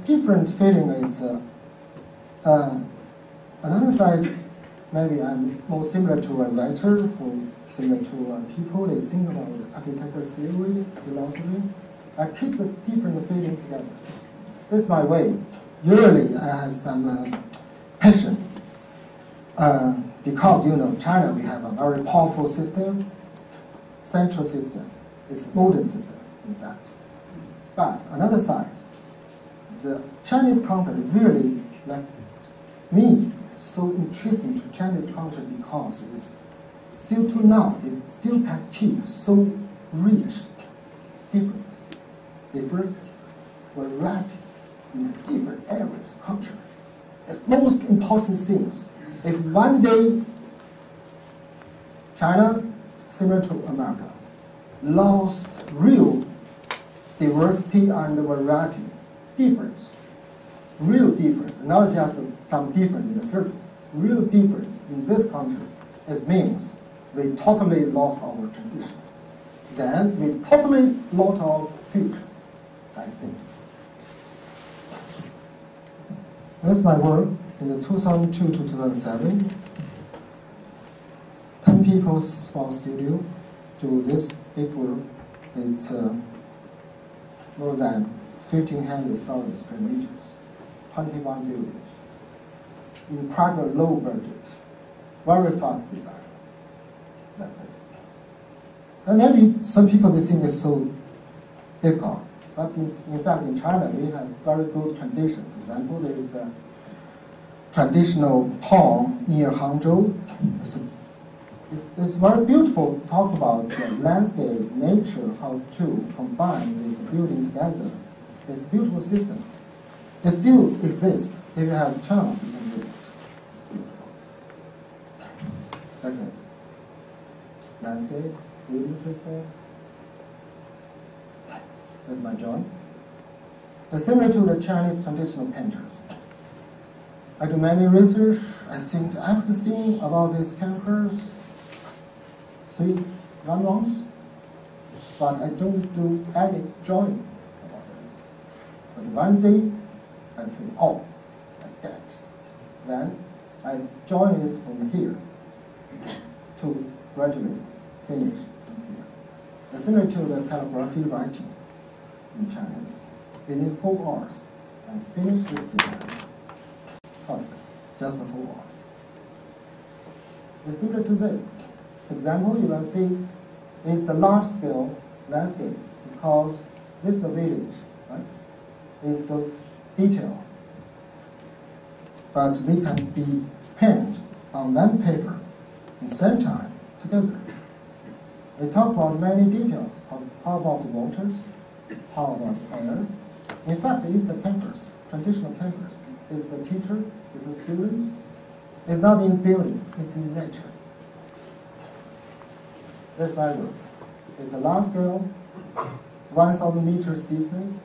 different feeling is another side. Maybe I'm more similar to a writer, similar to people. They think about architecture theory, philosophy. I keep the different feeling together. This is my way. Usually I have some passion. Because, China, we have a very powerful system, central system. It's a modern system, in fact. But another side, the Chinese culture really, like me, so interesting to Chinese culture because it's still to now, it still can keep so rich difference. They first were writing in different areas of culture. It's most important things. If one day China, similar to America, lost real diversity and variety, difference, real difference, not just some difference in the surface, real difference in this country, it means we totally lost our tradition. Then we totally lost our future, I think. That's my work in the 2002 to 2007. 10 people's small studio to this big work. It's more than 1,500,000 square meters, 21 buildings. Incredible low budget, very fast design. Like that. And maybe some people they think it's so difficult, but in fact in China we have very good tradition. For example, there is a traditional town near Hangzhou. It's very beautiful to talk about landscape, nature, how to combine with building together. It's a beautiful system. It still exists. If you have a chance, you can do it. It's beautiful. Like that. Landscape, building system. That's my job. It's similar to the Chinese traditional painters. I do many research. I think everything about this campus. 1 month, but I don't do any drawing about this. But one day, I feel, oh, like that. Then I join this from here to gradually finish here. It's similar to the calligraphy writing in Chinese. Within 4 hours, I finish this design. Totally, just 4 hours. It's similar to this. For example, you will see it's a large-scale landscape because this is a village, right? It's a detail. But they can be painted on one paper in the same time together. We talk about many details. How about the waters? How about air? In fact, it's the campus, traditional campus. It's the teacher, it's the students. It's not in building, it's in nature. That's my work. It's a large scale, 1,000 meters distance.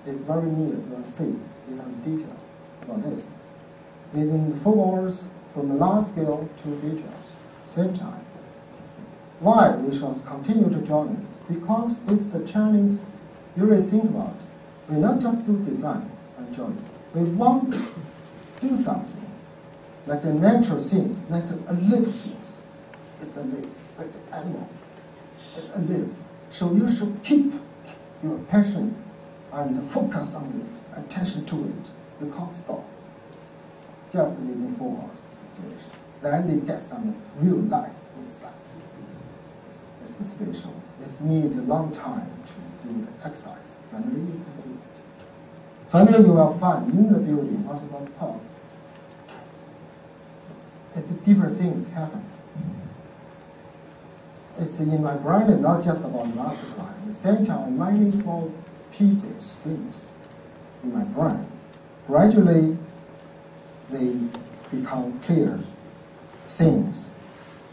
It's very near the sea. We have detail about this. Within 4 hours, from large scale to details, same time. Why we should continue to draw it? Because it's the Chinese, you really think about it. We not just do design and draw it. We want to do something, like the natural things, like the living things. It's a live, like the animal. It's a live. So you should keep your passion and focus on it, attention to it. You can't stop. Just within 4 hours, finished. Then they get some real life inside. It's special. It needs a long time to do the exercise. Finally, you can do it. Finally, you will find in the building, what about top, different things happen. It's in my brain, not just about master plan. At the same time, many small pieces, things in my brain. Gradually, they become clear scenes,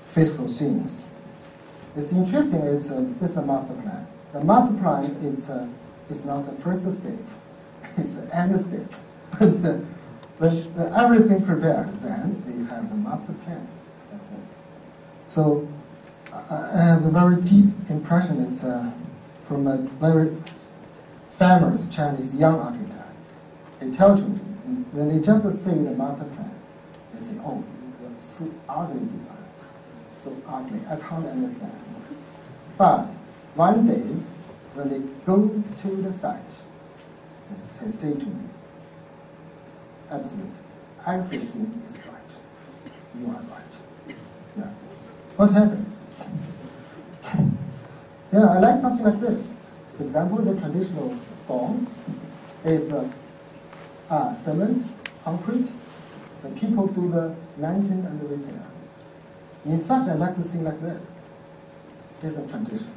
physical scenes. It's interesting, it's a master plan. The master plan is not the first step, it's the end step. when everything prepared, then we have the master plan. So I have a very deep impression. It's from a very famous Chinese young architect. They tell to me, when they just see the master plan, they say, oh, it's a so ugly design, so ugly, I can't understand. But one day, when they go to the site, they say to me, absolutely, everything is right. You are right. Yeah. What happened? Yeah, I like something like this. For example, the traditional stone is cement, concrete. The people do the maintenance and the repair. In fact, I like to see like this. It's a tradition,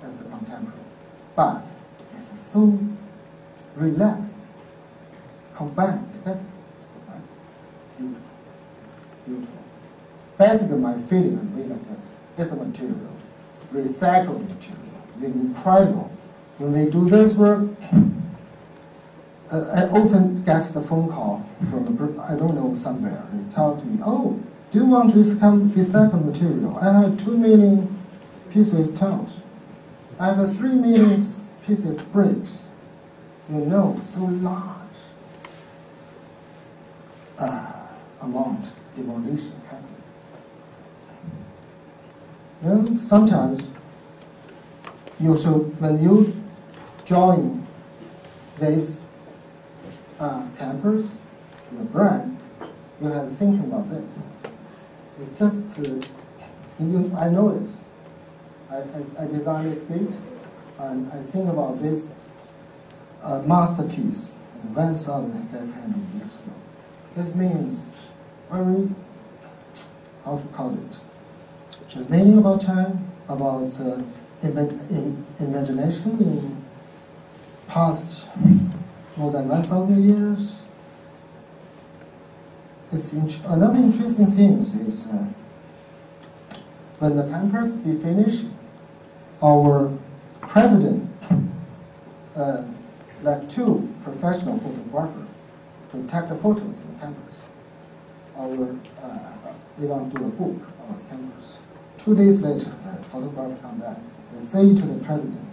it's a contemporary. But it's so relaxed, combined together. Right? Beautiful, beautiful. Basically, my feeling and way like that is a material, recycled material. It's incredible. When we do this work, I often get the phone call from, I don't know, somewhere. They tell to me, oh, do you want to recycle material? I have 2 million pieces stones. I have 3 million pieces bricks. You know, so large amount demolition happening. And sometimes you should, when you join this campus, your brand, you have thinking about this. It's just, I know this. I designed this gate, and I think about this masterpiece 1,500 years ago. This means very, how to call it? It's meaning about time, about imagination in past more than 1,000 years. Another interesting thing is when the campus be finished, our president, like 2 professional photographers, to take the photos in the campus. They want to do a book about the campus. 2 days later, the photographer come back. They say to the president,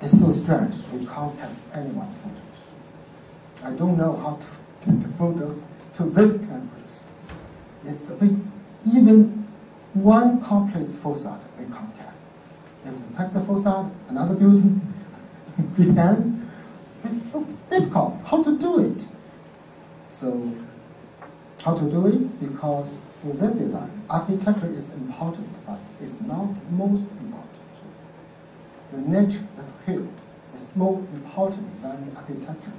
it's so strange, we can't take anyone's photos. I don't know how to get the photos to this campus. Even one complex facade, we can't take. If they take the facade, another building behind, it's so difficult. How to do it? So, how to do it? Because in this design, architecture is important, but it's not most important. The nature, the scale, is more important than the architecture.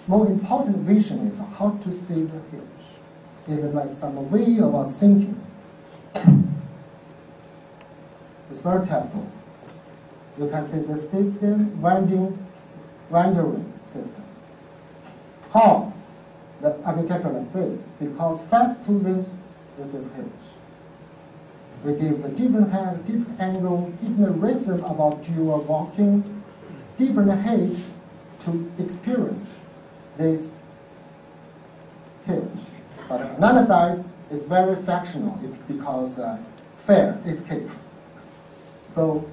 More important vision is how to see the hills. It's like some way about thinking. It's very typical. You can see the system wandering system. How the architecture like this? Because first to this is hills. They give the different height, different angle, different rhythm about your walking, different height to experience these hills. But another side is very fractional because fair escape. So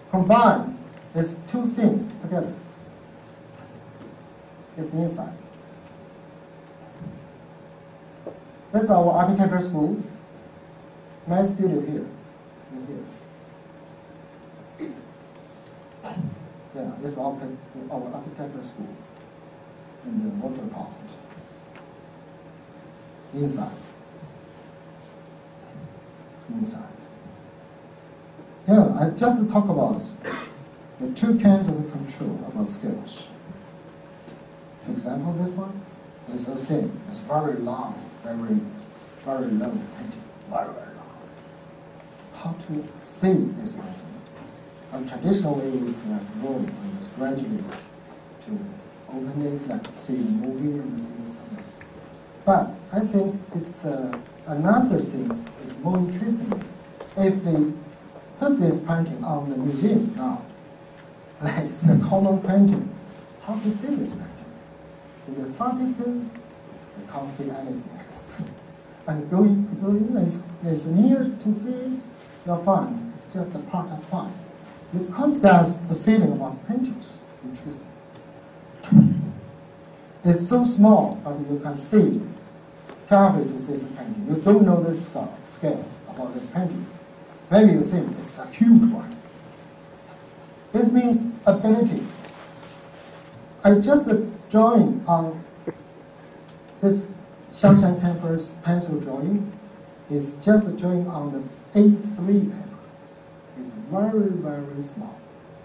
combine these 2 things together. It's inside. This is our architecture school. My studio here. Yeah, this is our architecture school in the water pond. Inside. Yeah, I just talk about the 2 kinds of control about scales. For example, this one is the same. It's very long, very, very low painting, very, very long. How to save this painting? A traditional way is rolling and gradually to open it, like see a movie and see something. But I think it's another thing is more interesting is if we put this painting on the museum now, like it's a common painting, how to see this painting? In the far distance, you can't see anything else. And going it's near to see it, you'll find it's just a part of part. You can't guess the feeling about the paintings. Interesting. It's so small, but you can see carefully to see the painting. You don't know the scale about these paintings. Maybe you think it's a huge one. This means ability. I just drawing on this Shanghai campus pencil drawing. It's just a drawing on the A3 paper. It's very, very small.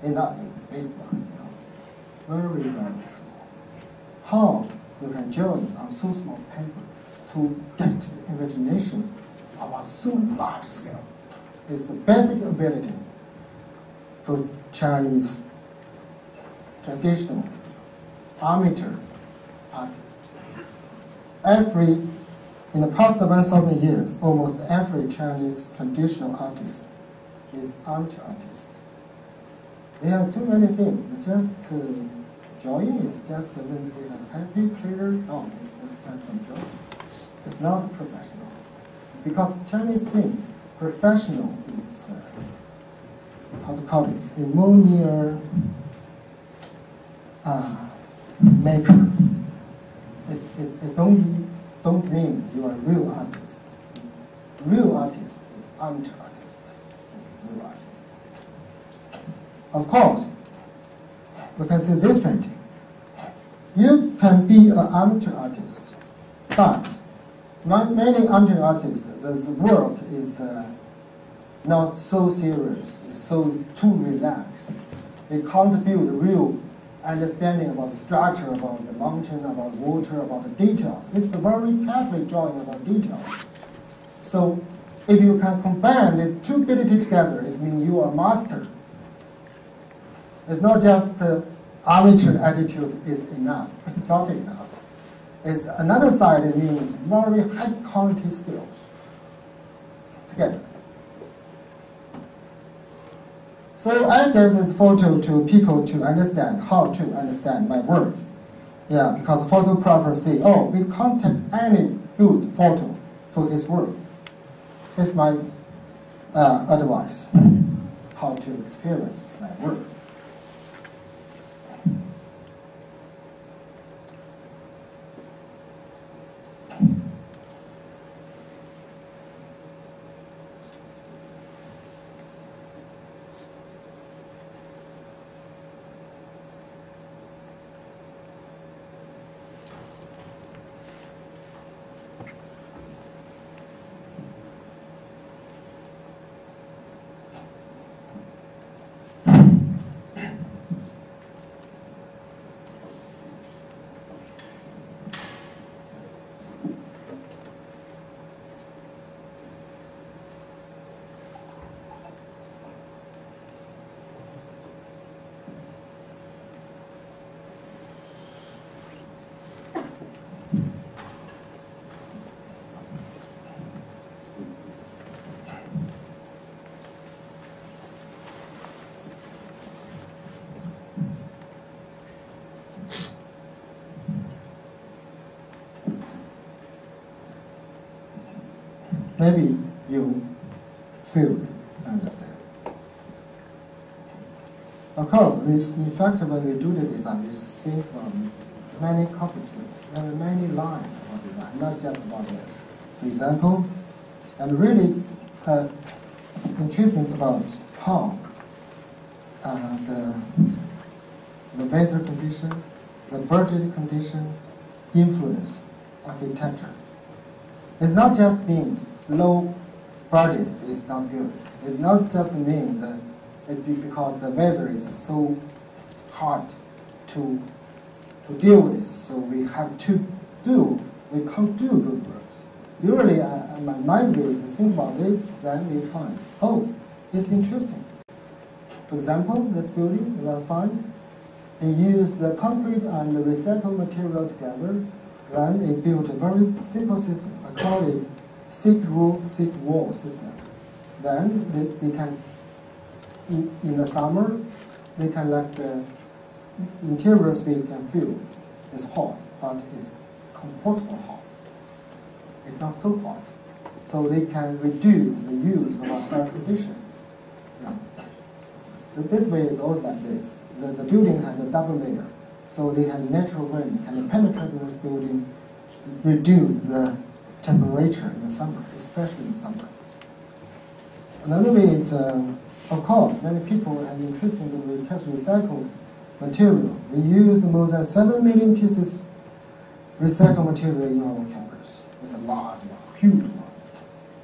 And not it's big one. No. Very, very small. How you can draw on so small paper to get the imagination about so large scale? It's the basic ability for Chinese traditional amateur artists. In the past 1,000 years, almost every Chinese traditional artist is amateur artist. There are too many things. It's just drawing is just when they have happy, clear, they have some drawing. It's not professional. Because Chinese think professional is, how to call it, a more near maker. It don't mean you are a real artist. Real artist is amateur artist. Is real artist. Of course, we can see this painting. You can be an amateur artist, but many amateur artists, the work is not so serious, it's so too relaxed. They can't build real understanding about structure, about the mountain, about water, about the details. It's a very carefully drawing about details. So if you can combine the two ability together, it means you are a master. It's not just amateur attitude is enough. It's not enough. It's another side, it means very high quality skills together. So I gave this photo to people to understand how to understand my work. Yeah, because photographers say, oh, we can't take any good photo for his work. It's my advice, how to experience my work. Maybe you feel it, understand. Of course, in fact, when we do the design, we think from many composites. There are many lines about design, not just about this. For example, I'm really interested about how the weather condition, the budget condition influence architecture. It's not just means low budget is not good. It not just means that because the weather is so hard to deal with, so we can't do good works. Usually, my view is to think about this, then we find, oh, it's interesting. For example, this building, you will find, they use the concrete and the recycled material together. Then it built a very simple system. I call it thick roof, thick wall system. Then they can, in the summer, they can let the interior space can feel it's hot, but it's comfortable hot. It's not so hot. So they can reduce the use of air conditioning. Yeah. This way is always like this. The building has a double layer. So they have natural wind can penetrate this building, reduce the temperature in the summer, especially in summer. Another way is, of course, many people have interest in the recycled material. We used more than 7 million pieces recycled material in our campus. It's a large amount, huge amount.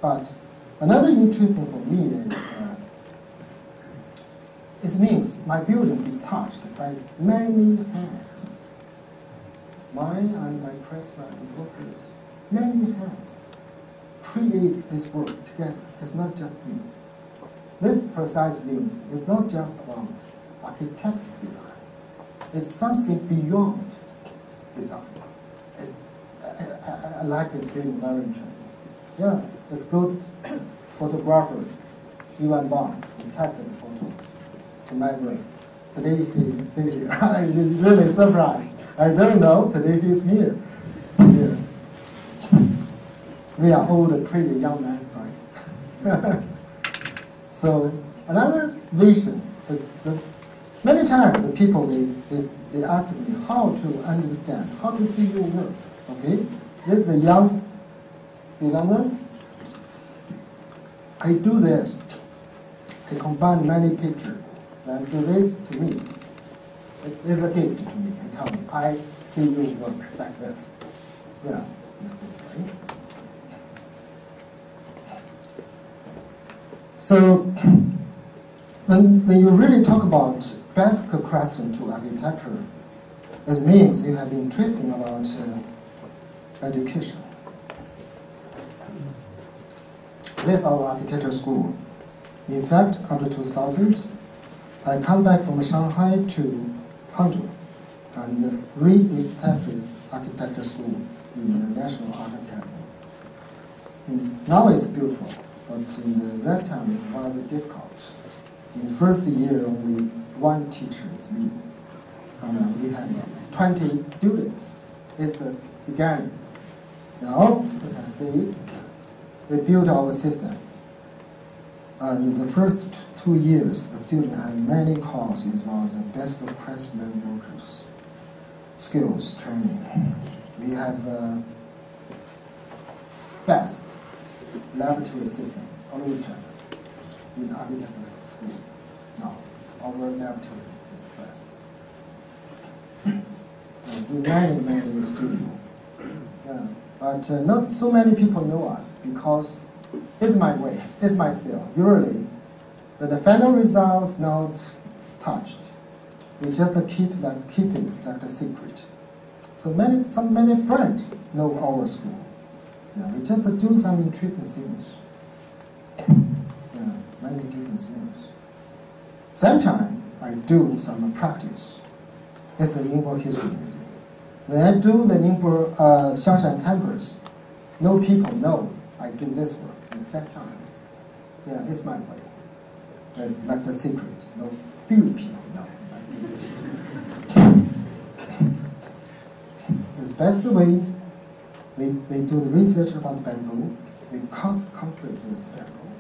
But another interesting for me is, it means my building be touched by many hands. Mine and my pressman workers, many hands create this work together. It's not just me. This precise means it's not just about architect's design. It's something beyond design. I like this feeling, very interesting. Yeah, it's good photographer, Yuan Bang, who captured the photo to my work. Today he is here. I'm really surprised. I don't know, today he's here. Here. We are all pretty young men, right? So another vision, many times the people, they ask me how to understand, how to see your work, okay? This is a young designer. I do this. I combine many pictures and do this to me. It is a gift to me. I tell me, I see your work like this. Yeah, this good, right? So when you really talk about basic question to architecture, it means you have interesting about education. This is our architecture school. In fact, after 2000, I come back from Shanghai to Hangzhou and re-established architecture school in the National Art Academy. Now it's beautiful, but in that time it's very difficult. In first year, only one teacher is me, and we have 20 students. It's the beginning. Now you can see we built our system. In the first 2 years, the students have many courses about the best craftsman workers, skills training. We have best laboratory system all over China in architecture school. Now, our laboratory is best. We do many studios. Yeah. But not so many people know us because it's my way, it's my style. Usually, but the final result not touched. We just keep it like a secret. So many friends know our school. Yeah, we just do some interesting things. Yeah, many different things. Sometimes I do some practice. It's the Ningbo History Museum. When I do the Ningbo Shanghai campus, no people know I do this work at the same time. Yeah, it's my way. It's like the secret. No, few people know I do this work. It's best way. We do the research about bamboo. We concrete with bamboo.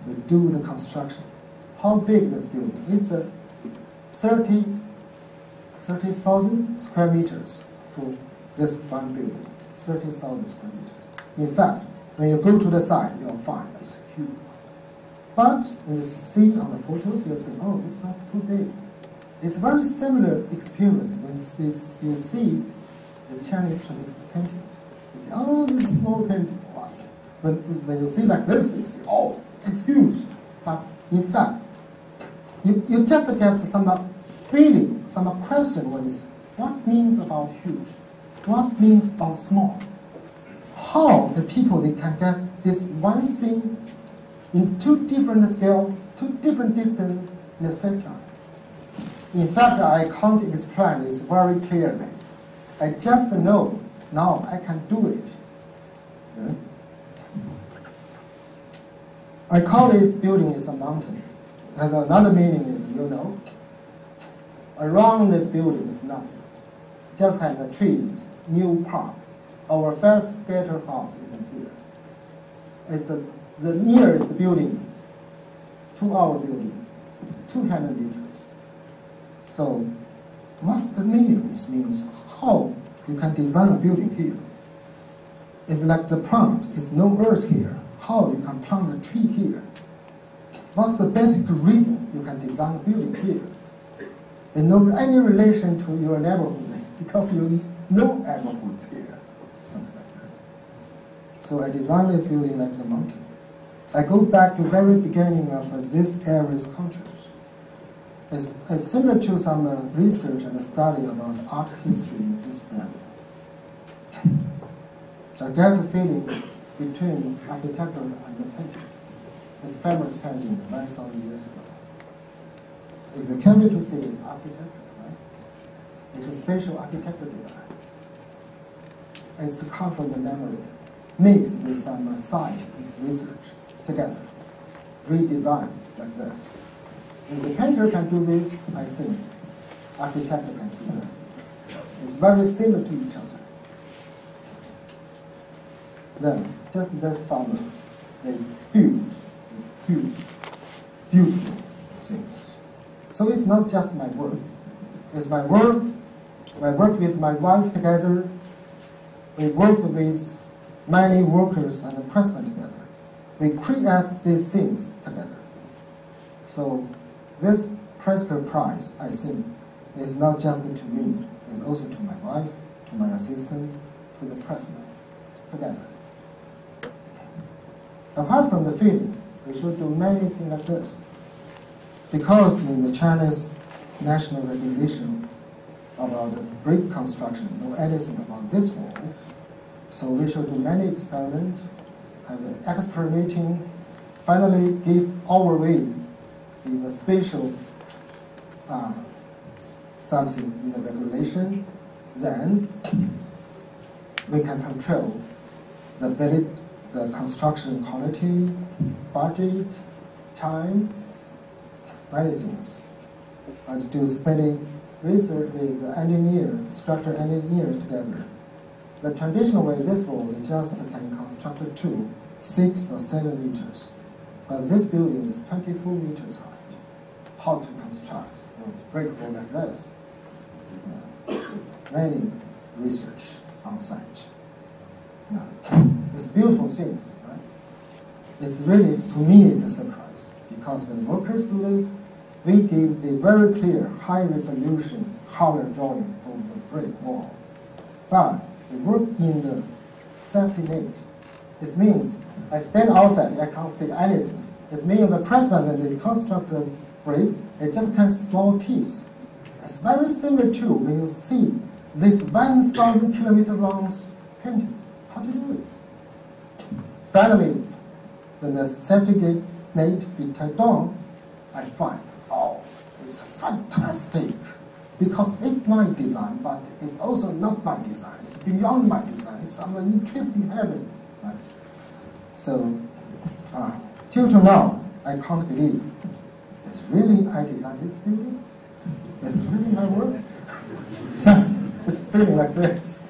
We do the construction. How big this building? It's a 30,000 square meters for this one building. 30,000 square meters. In fact, when you go to the site, you'll find it's huge. But when you see on the photos, you'll say, oh, it's not too big. It's very similar experience when you see the Chinese paintings. You say, oh, this is small painting. When you see like this, you say, oh, it's huge. But in fact, you just get some feeling, some question what means about huge? What means about small? How the people they can get this one thing in two different scale, two different distance in the same time. In fact, I can't explain it very clearly. I just know now I can do it. Yeah? I call this building is a mountain. Has another meaning is, around this building is nothing. Just have the trees, new park. Our first better house is in here. It's the nearest building to our building, 200 meters. So what's the meaning? It means how you can design a building here. It's like the plant, it's no earth here. How you can plant a tree here? What's the basic reason you can design a building here? There's no any relation to your neighborhood because you know neighborhood here, something like that. So I designed this building like a mountain. I go back to the very beginning of this area's contours. It's similar to some research and study about art history in this area. I get a feeling between architecture and the painting. It's famous painting 1,000 years ago. If you came here to see, it's architecture, right? It's a spatial architecture design. It's come from the memory, mixed with some science research together, redesign like this. If the painter can do this, I think architects can do this. It's very similar to each other. Then, just this farmer, they build these huge, beautiful things. So it's not just my work. It's my work. I work with my wife together. We work with many workers and the craftsmen together. We create these things together. So this Pritzker Prize, I think, is not just to me. It's also to my wife, to my assistant, to the craftsmen together. Apart from the feeling, we should do many things like this. Because in the Chinese national regulation about the brick construction, know anything about this wall, so we should do many experiments, have the experimenting, finally give our way in the spatial something in the regulation, then we can control the building, the construction quality, budget, time, many things. And do spending research with the engineer, structural engineers together. The traditional way, this wall, they just can construct it to 6 or 7 meters. But this building is 24 meters height. How to construct the brick wall like this? Many research on site. It's beautiful things, right? It's really, to me, it's a surprise. Because when workers do this, we give the very clear, high-resolution color drawing for the brick wall. But we work in the safety net. It means I stand outside, I can't see anything. It means the craftsman, when they construct the brick, they just can small piece. It's very similar to when you see this 1,000 kilometers long painting. How to do it? Finally, when the safety net be tied down, I find, oh, it's fantastic. Because it's my design, but it's also not my design. It's beyond my design. It's some interesting habit. Right? So, till to now, I can't believe it's really I designed this building. It's really my work. It's feeling like this.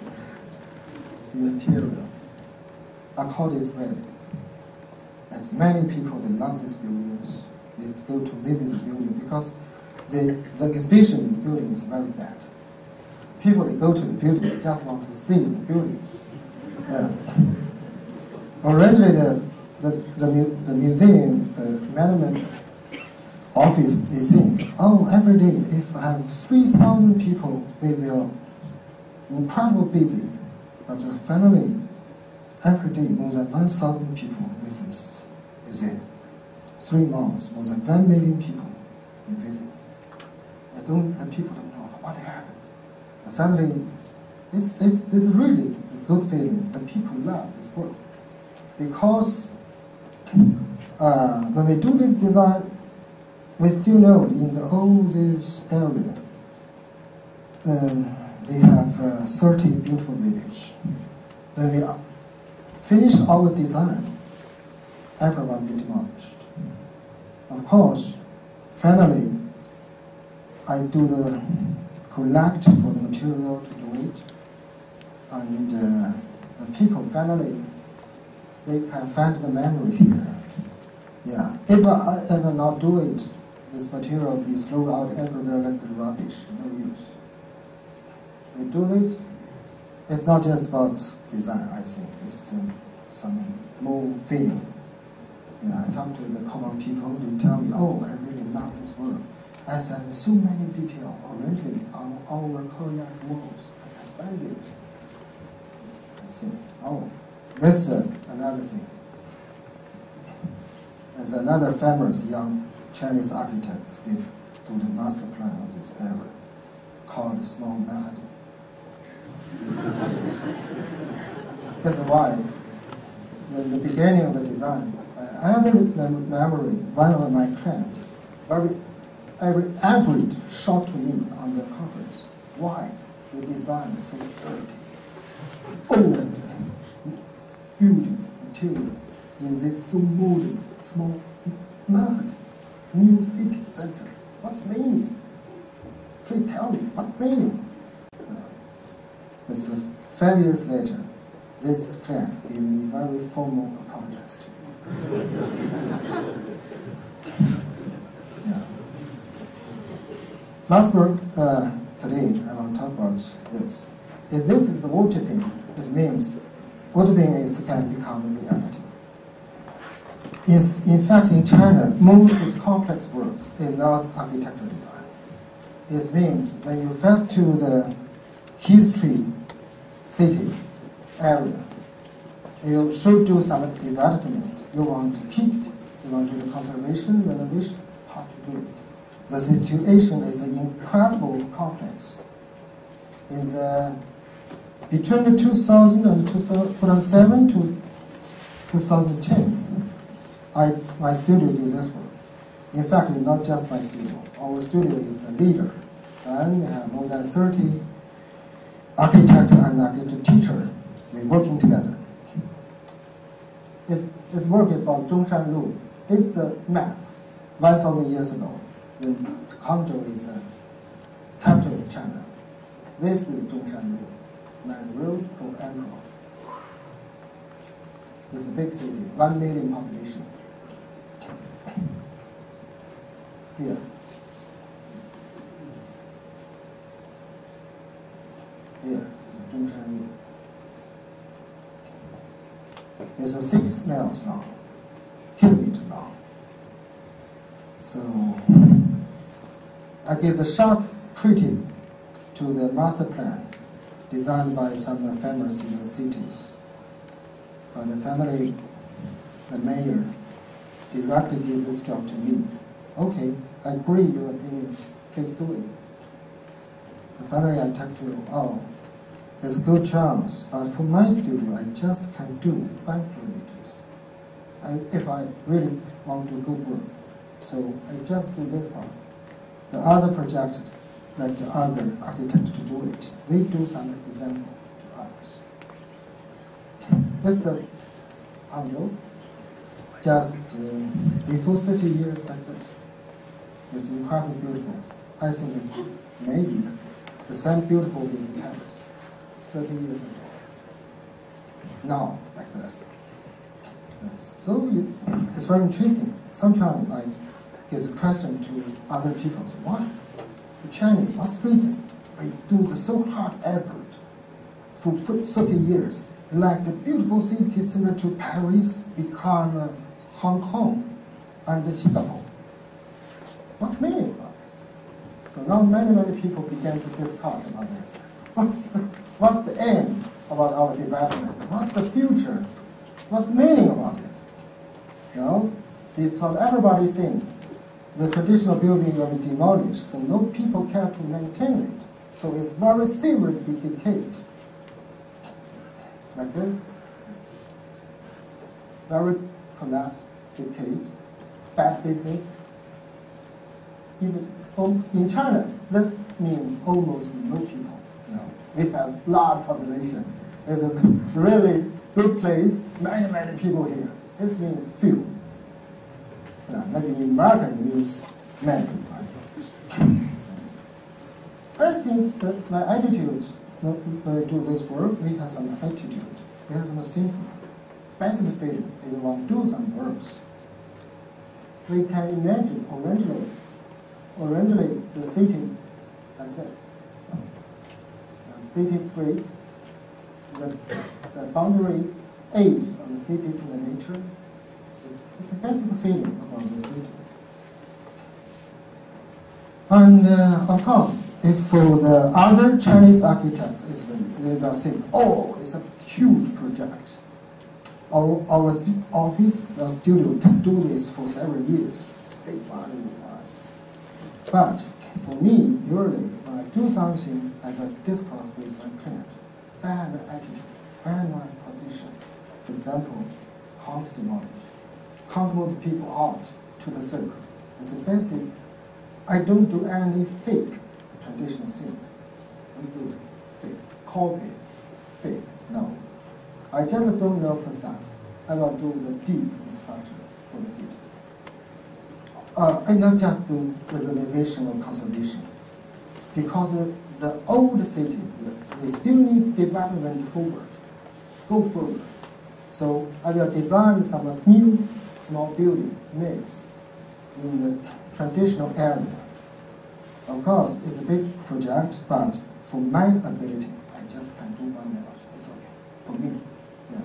It's the material. I call this value. As many people that love these buildings, they go to visit the building because the exhibition in the building is very bad. People that go to the building, they just want to see the buildings. Originally, the museum, the management office, they think, oh, every day, if I have 3,000 people, we will incredibly busy. But finally, every day, more than 1,000 people visit this museum. 3 months, more than 1 million people visit. And people don't know what happened. And finally, it's really a good feeling that people love this work. Because when we do this design, we still know in all this area, they have 30 beautiful villages. When we finish our design, everyone will be demolished. Of course, finally, I do the collect for the material to do it, and the people finally, they can find the memory here. Yeah, if I ever not do it, this material will be thrown out everywhere like the rubbish, no use. We do this, it's not just about design, I think, it's some more feeling. Yeah, I talk to the Koban people, they tell me, oh, I really love this work. I said, so many details already on our courtyard walls. I can find it. I think, oh, that's another thing. There's another famous young Chinese architect, they do the master plan of this area, called Small Manhattan. That's why, in the beginning of the design, I have a memory, one of my clients, very angry shot to me on the conference. Why the design is so dirty? Old building material in this so modern, small Manhattan, new city center. What's meaning? Please tell me, what's meaning? It's 5 years later, this client gave me very formal apologies to me. Yeah. Last word today, I want to talk about this. If this is the worshipping, it means worshipping can become a reality. In fact, in China, most of the complex works is not architectural design. This means when you first to the history city area, you should do some development. You want to keep it. You want to do the conservation, renovation, how to do it. The situation is incredibly complex. Between the 2000 and 2007 to 2010, my studio do this work. In fact, it's not just my studio. Our studio is the leader, and we have more than 30 architects and architecture teachers. We're working together. This work is about Zhongshan Lu. It's a map 1,000 years ago when Hangzhou is the capital of China. This is Zhongshan Lu, man road for emperor. It's a big city, 1 million population. Here. Here is Zhongshan Lu. It's a 6 miles long, kilometer long. So I give the sharp critique to the master plan designed by some famous cities. But finally, the mayor directly gives this job to me. Okay, I agree your opinion, please do it. And finally, I talked to, oh, there's a good chance, but for my studio, I just can't do 5 kilometers. If I really want to do good work. So I just do this part. The other project, like the other architect to do it, we do some example to others. This is the Hangzhou, just before 30 years like this. It's incredibly beautiful. I think it may be the same beautiful with Paris 30 years ago. Now, like this. Yes. So it's very interesting. Sometimes I get a question to other people, so why? The Chinese, what's the reason? They do the so hard effort for 30 years, like the beautiful city similar to Paris become Hong Kong and Singapore. What's the meaning of it? So now many people began to discuss about this. What's the aim about our development? What's the future? What's the meaning about it? You know, because everybody thinks the traditional building will be demolished, so no people care to maintain it. So it's very seriously decayed. Like this. Very collapsed, decayed, bad business. Even in China, this means almost no people. You know. We have large population. It's a really good place, many people here. This means few. Yeah, maybe in America it means many, right? I think that my attitude when I do this work, we have some attitude, we have some thinking, basic feeling. If we want to do some works, we can imagine originally the city like that. City street, the boundary edge of the city to the nature. It's a basic feeling about the city. And of course, if for the other Chinese architect, they will think, oh, it's a huge project. Our office, our studio can do this for several years. It's big money for us. But for me, usually, when I do something, I will discuss with my client. I have an attitude, I have my position. For example, how to demolish, how to move people out to the circle. It's a basic. I don't do any fake traditional things. I don't do fake, copy, fake. No. I just don't know facade. I will do the deep structure for the city. I not just do the renovation or conservation. Because the old city, they still need development forward, go forward. So I will design some new small building mix in the traditional area. Of course, it's a big project, but for my ability, I just can do one minute. It's okay for me. Yeah.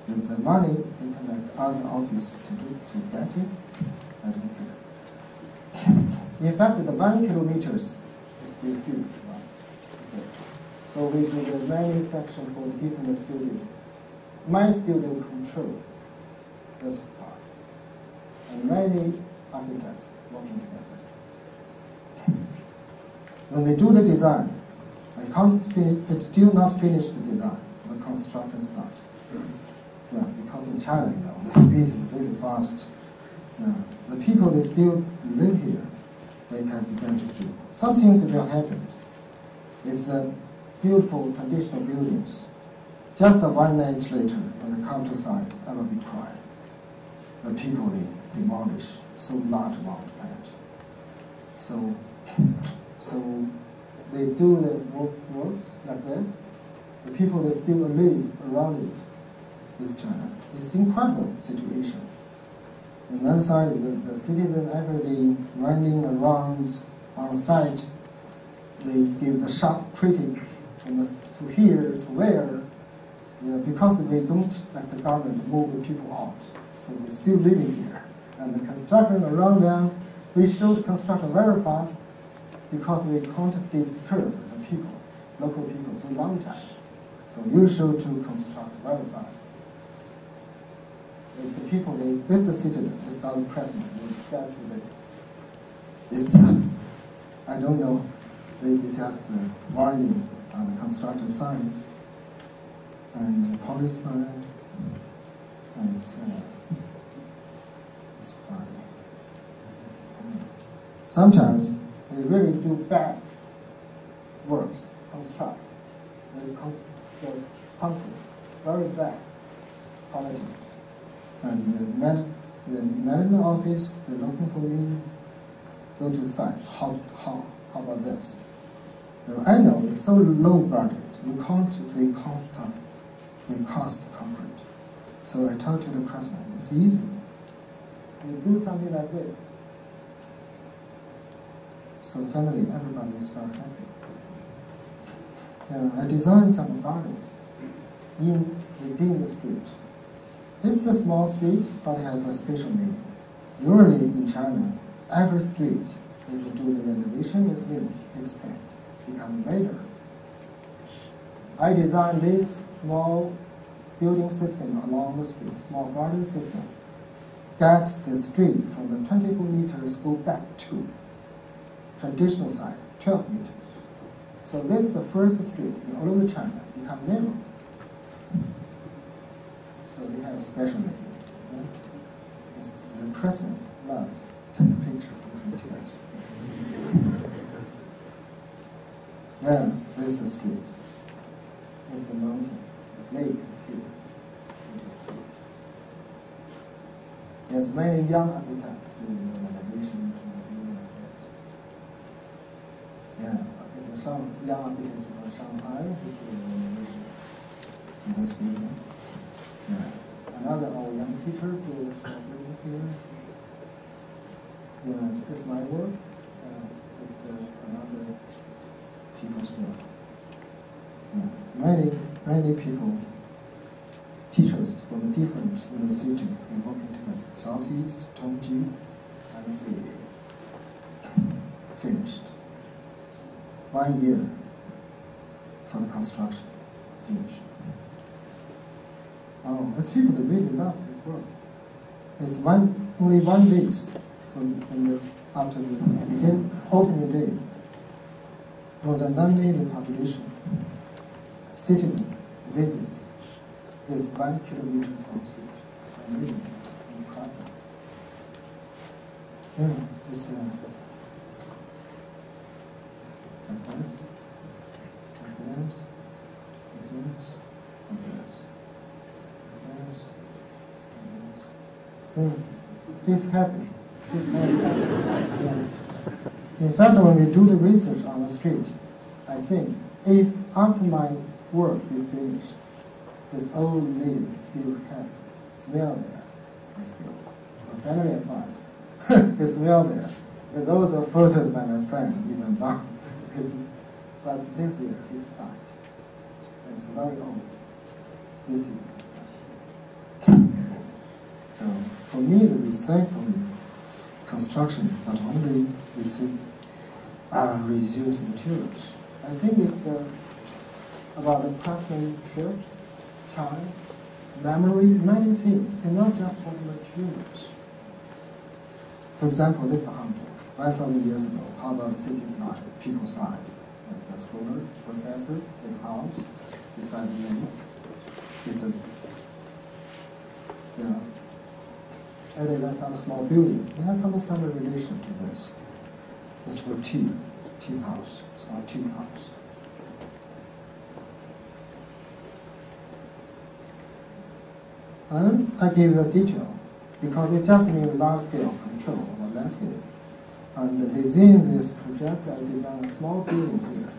The money they can like other office to get it, I don't care. In fact, the 1 kilometers is still huge, right? Okay. So we do the many section for the different studio. My studio control this part, and many architects working together. When we do the design, I can't finish. It still not finish the design. The construction start. Yeah, because in China, the speed is really fast. Yeah. The people they still live here, they can begin to do. Some things will happen. It's beautiful traditional buildings. Just 1 night later, in the countryside, I will be crying. The people they demolish so large amount of land. So they do the works like this. The people that still live around it is China. It's incredible situation. On the other side, the citizen every day running around on site, they give the sharp critic to here, to where, because they don't like the government move the people out. So they're still living here. And the construction around them, we should construct very fast because we can't disturb the people, local people, so long time. So you should to construct very fast. It's the people, it's the citizen, it's not the president, it's I don't know, it's just warning on the construction side. And the policeman, it's funny. Sometimes they really do bad works, construct. They concrete, very bad quality. And the management office, they're looking for me, go to the site. How about this? Now, I know it's so low budget, you can't recast concrete. So I told to the craftsman, it's easy. You do something like this. So finally, everybody is very happy. I designed some gardens within the street. It's a small street, but it has a special meaning. Usually in China, every street, if you do the renovation, is will expand, become better. I designed this small building system along the street, small garden system. Get the street from the 24 meters go back to traditional side, 12 meters. So this is the first street in all over China, become narrow. So we have a special meaning. Yeah? It's the craftsman love. Take a picture with me together. Yeah, this is the street. There's many young architects doing renovation to a building like this. Yeah, it's a young architect from Shanghai who did renovation for this building. Yeah, another old young teacher built a small building here. Yeah, it's my work. It's another people's work. Yeah, many people, teachers from a different university, we working together. Southeast, Tengtou, and let's see, finished. 1 year for the construction, finished. Oh, it's people that really love this work. It's only 1 week from after the opening day. More than 1 million population, citizen visits this 1 kilometer long stage. Amazing, incredible. Yeah, it's like this, like this, like this, like this, like this, like this. Yeah, he's happy. He's happy. Yeah. In fact, when we do the research on the street, I think if after my work be finished, this old lady still have smell there, it's good. But finally I find it's smell there. There's also photos by my friend, even down. But this year he stopped. It's very old. This year he stopped. So for me, the recycling construction not only reuse materials. I think it's about the craftsmanship, time, memory, many things, and not just about materials. For example, this is Hangzhou, 1,000 years ago. How about the city's life, people's life? There's the scholar, professor, his house, beside the lake. It's a, yeah. And that's some small building. It has some relation to this. It's for tea house. It's our tea house. And I give you a detail because it just means large-scale control of a landscape. And within this project, I designed a small building here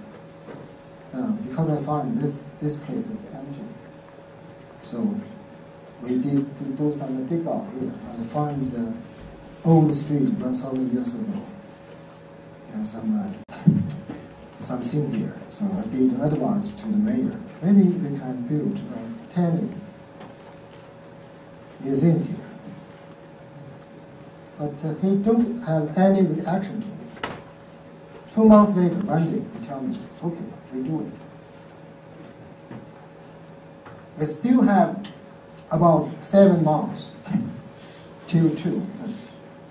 because I find this place is empty. So we did do some dig out here and find the old street 1,000 years ago. And something here. So I gave advice to the mayor. Maybe we can build a tiny museum here. But he don't have any reaction to me. 2 months later, one day, he tell me, okay, we do it. We still have about 7 months till the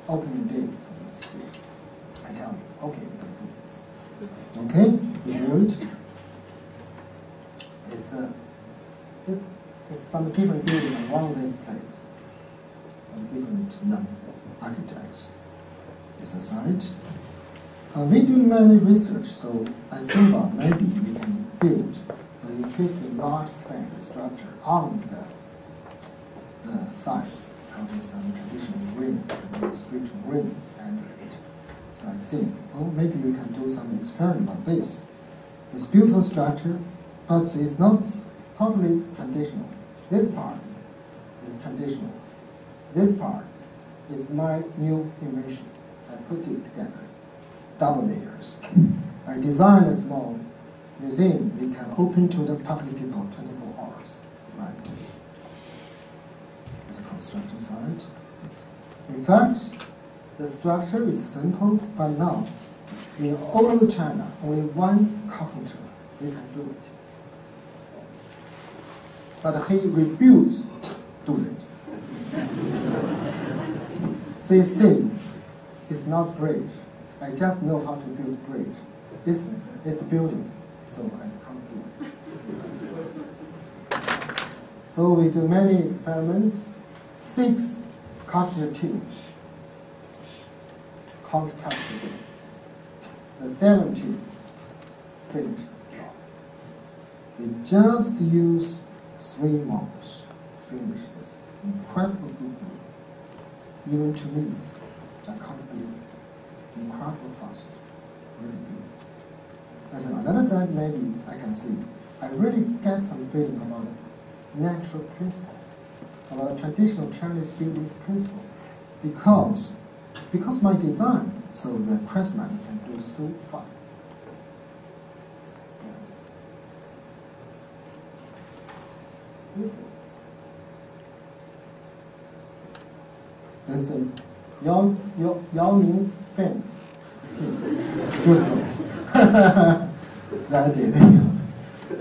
opening day for this street. I tell him, okay, we can do it. Okay, we do it. It's some different buildings around this place. Some different young architects. It's a site. We do many research, so I think about maybe we can build an interesting large-scale structure on the site because it's some traditional ring, the street ring under it. So I think, oh, maybe we can do some experiment on this. It's beautiful structure, but it's not totally traditional. This part is traditional. This part is my new invention. I put it together, double layers. I designed a small museum that can open to the public people 24 hours, right? It's a construction site. In fact, the structure is simple, but now, in all over China, only one carpenter, they can do it. But he refused to do it. They say it's not bridge. I just know how to build bridge. It's building, so I can't do it. So we do many experiments. 6 carpenter teams can't touch the game. The 7th team finished the job. They just use 3 months to finish this incredible good work. even to me, I can't believe. Incredible fast, really good. As on another side, maybe I can see, I really get some feeling about the natural principle, about the traditional Chinese building principle, because my design, so the craftsman can do so fast. Yeah. They say, Yao means fence. Beautiful. That did.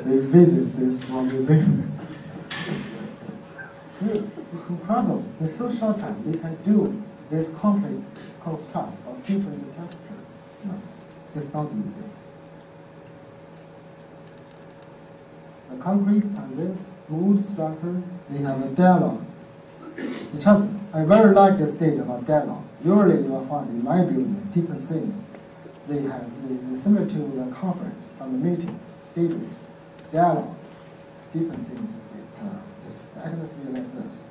They visit this one museum. It's incredible. In so short time, they can do this complete construct of different texture. No, it's not easy. The concrete and this wood structure, they have a dialogue. Trust me, I very like the state about dialogue. Usually you will find in my building different things. They have similar to the conference, some meeting, debate, dialogue. It's different things. It's the atmosphere like this.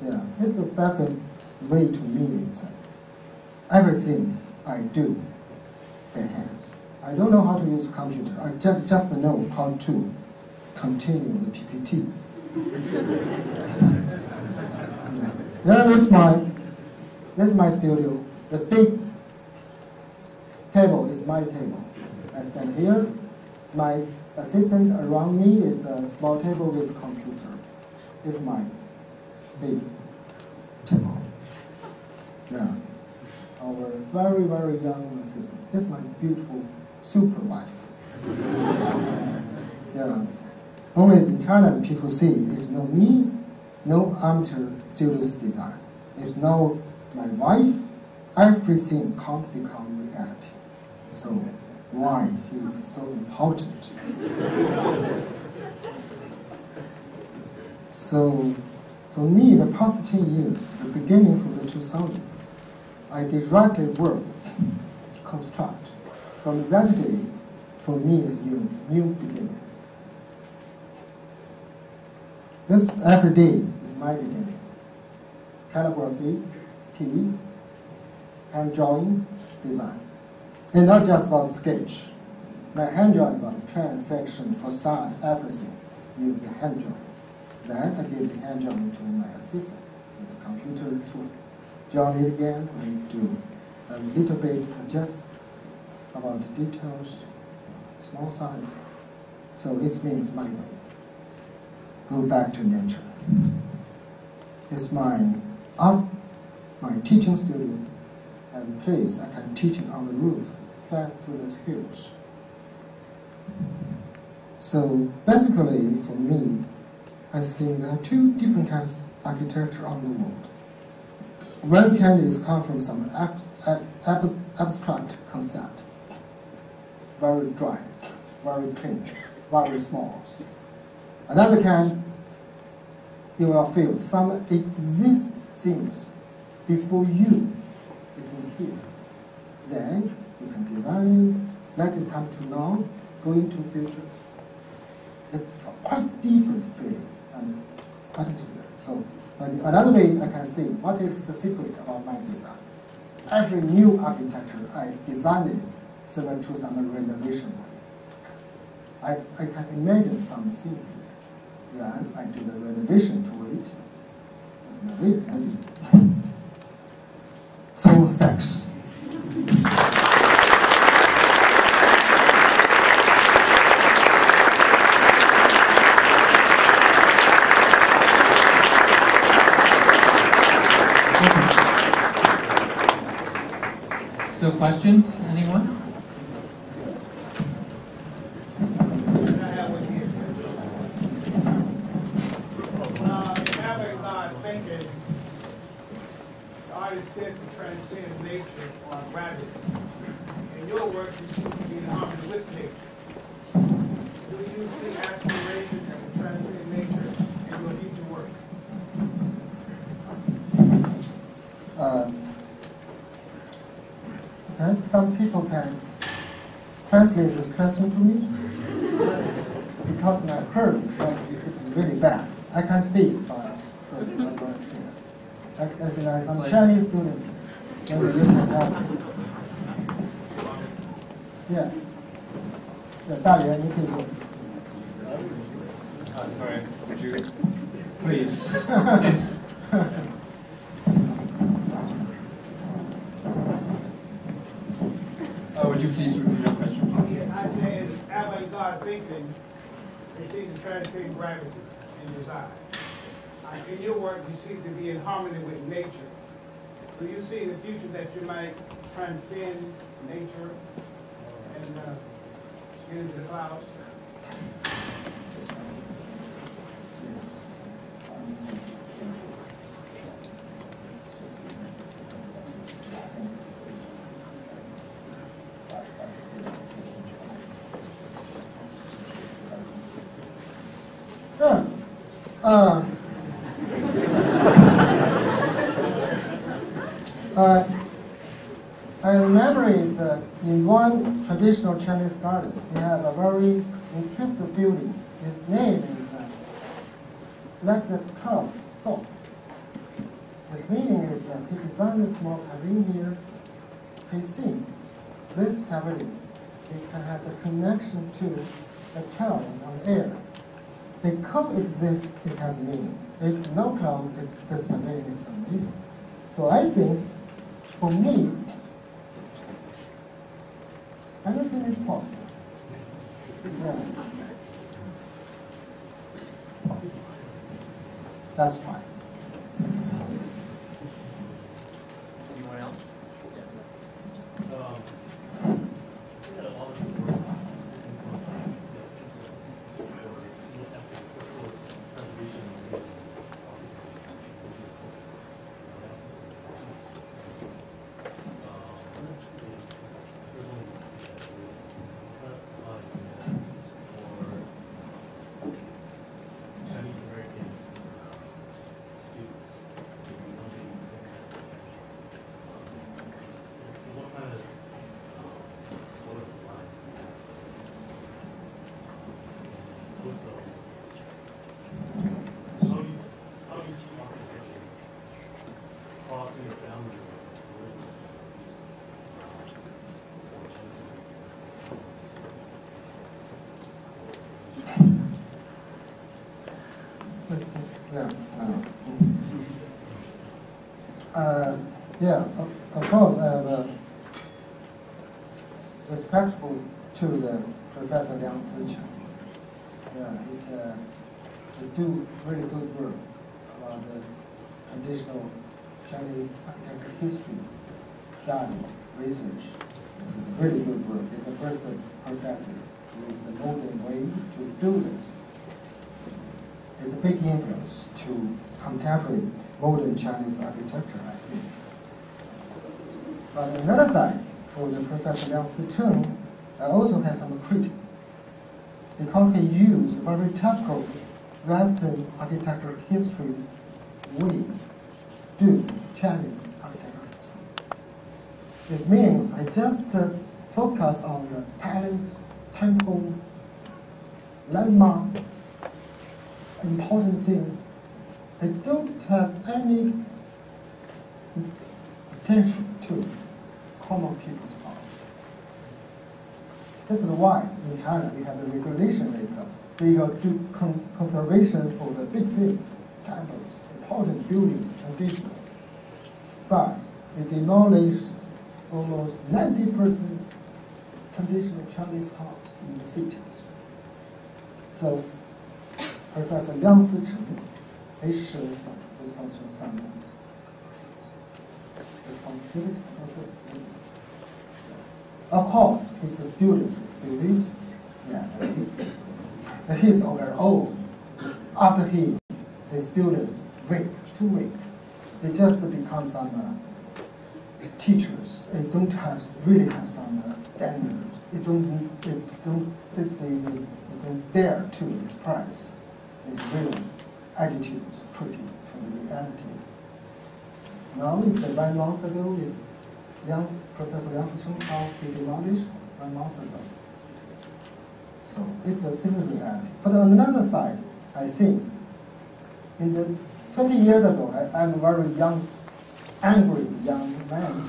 Yeah, it's the best way to me. It's everything I do by hands. I don't know how to use a computer. I just know how to continue the PPT. Yeah, this is my studio. The big table is my table. I stand here. My assistant around me is a small table with a computer. It's my big table. Yeah. Our very, very young assistant. It's my beautiful super wife. Yeah. Only in China the people see, if no me, no amateur studio's design. If no my wife, everything can't become reality. So why he is so important? So for me, the past 10 years, the beginning from the 2000s, I directly work, construct. From that day, for me, it means new beginning. This every day is my beginning. Calligraphy, P, hand drawing, design. And not just about sketch. My hand drawing about plan, section, facade, everything, use the hand drawing. Then I give the hand drawing to my assistant with a computer to draw it again and do a little bit adjust about the details, small size. So it means my way. Go back to nature. It's my art, my teaching studio, and place I can teach it on the roof, fast to the hills. So basically, for me, I think there are two different kinds of architecture on the world. One kind is come from some abstract concept, very dry, very clean, very small. Another kind, you will feel some exist things before you is in here. Then you can design it, let it come to now, go into future. It's a quite different feeling and atmosphere. So maybe another way I can say what is the secret about my design. Every new architecture I design is similar to some renovation way. I can imagine something. Then I do the renovation to it. That's my way, maybe. So thanks. So questions, anyone? Artists to transcend nature or gravity. And your work is to be in harmony with nature. Do you see aspiration that will transcend nature in your future work? Some people can translate this question to me because my heard is really bad. I can speak, but it's not very clear. as like some Chinese student. Maybe you can help. Yeah. Yeah, 大元，你可以说。Sorry, would you please? Yes. Would you please repeat your question? I said, avant-garde thinking, it seems to transcend gravity in design. In your work, you seem to be in harmony with nature. Do you see in the future that you might transcend nature and get into the clouds? I remember in one traditional Chinese garden, they have a very interesting building. Its name is like the clouds stop. Its meaning is he designed a small pavilion here. He thinks this pavilion, it can have the connection to the cloud on air. They coexist, it has meaning. If no clouds, this pavilion is no meaning. So I think, for me, anything is possible. Yeah. Let's try. Anyone else? Of course, I am respectful to the Professor Liang Sicheng. Yeah, he do really good work about the traditional Chinese architecture history, study, research. It's a really good work. He's the first professor who used the modern way to do this. It's a big influence to contemporary modern Chinese architecture, I think. But on the other side, for the Professor Liang Sicheng, I also have some critique, because he used very typical Western architecture history way to Chinese architecture history. This means I just focus on the palace, temple, landmark, important thing. I don't have any attention to common people's art. This is why in China we have the regulation itself. We do conservation for the big things, temples, important buildings, traditional. But we demolish almost 90% traditional Chinese house in the cities. So Professor Liang Sicheng, he should responsible some responsibility for this. Of course, his students believe, he's on their own. After him, his students weak, too weak. They just become some teachers. They don't really have some standards. They don't dare to express his real attitudes, pretty to the reality. Now, it's 1 month ago, is Professor Liang Sicheng's house be demolished 1 month ago. So it's a reality. But on another side, I think in the 20 years ago, I'm a very young, angry young man.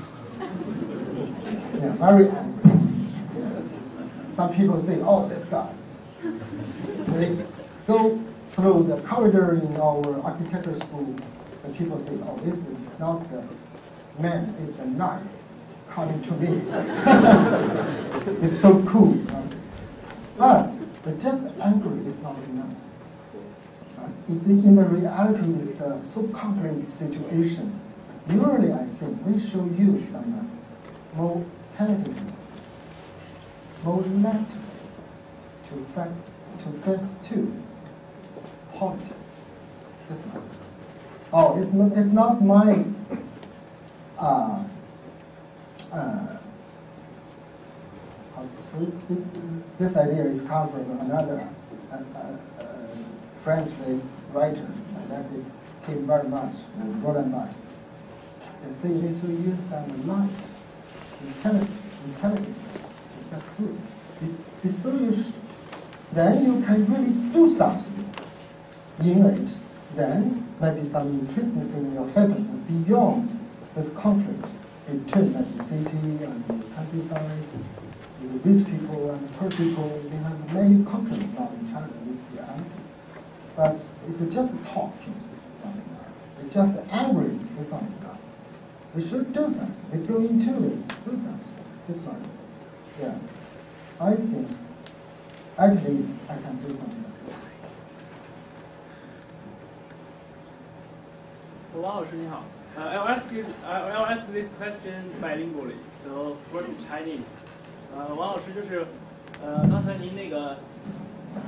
Yeah, very angry. Yeah. Some people say, oh, this guy. They go through the corridor in our architecture school, and people say, oh, this is not the man, it's the knife coming to me. It's so cool. Right? But just angry is not enough. In the reality, it's a so complex situation. Usually, I think we should use some more tentative, more elective to face to politics. It's not. Oh, it's not my. This idea is come from another French writer that came very much, Roland Barthes. They say they should use some light, intelligence. That's good. Be serious, then you can really do something in it. Then maybe some interesting thing will happen beyond this conflict between the city and the countryside, with rich people and poor people. We have many conflicts now in China with the army. But if you just talk, it's not enough. If you're just angry, it's not enough. We should do something. We go into it, do something. This one. Yeah. I think at least I can do something like this. Wang Shu, I'll ask this question bilingually. So first Chinese. 王老师就是刚才您那个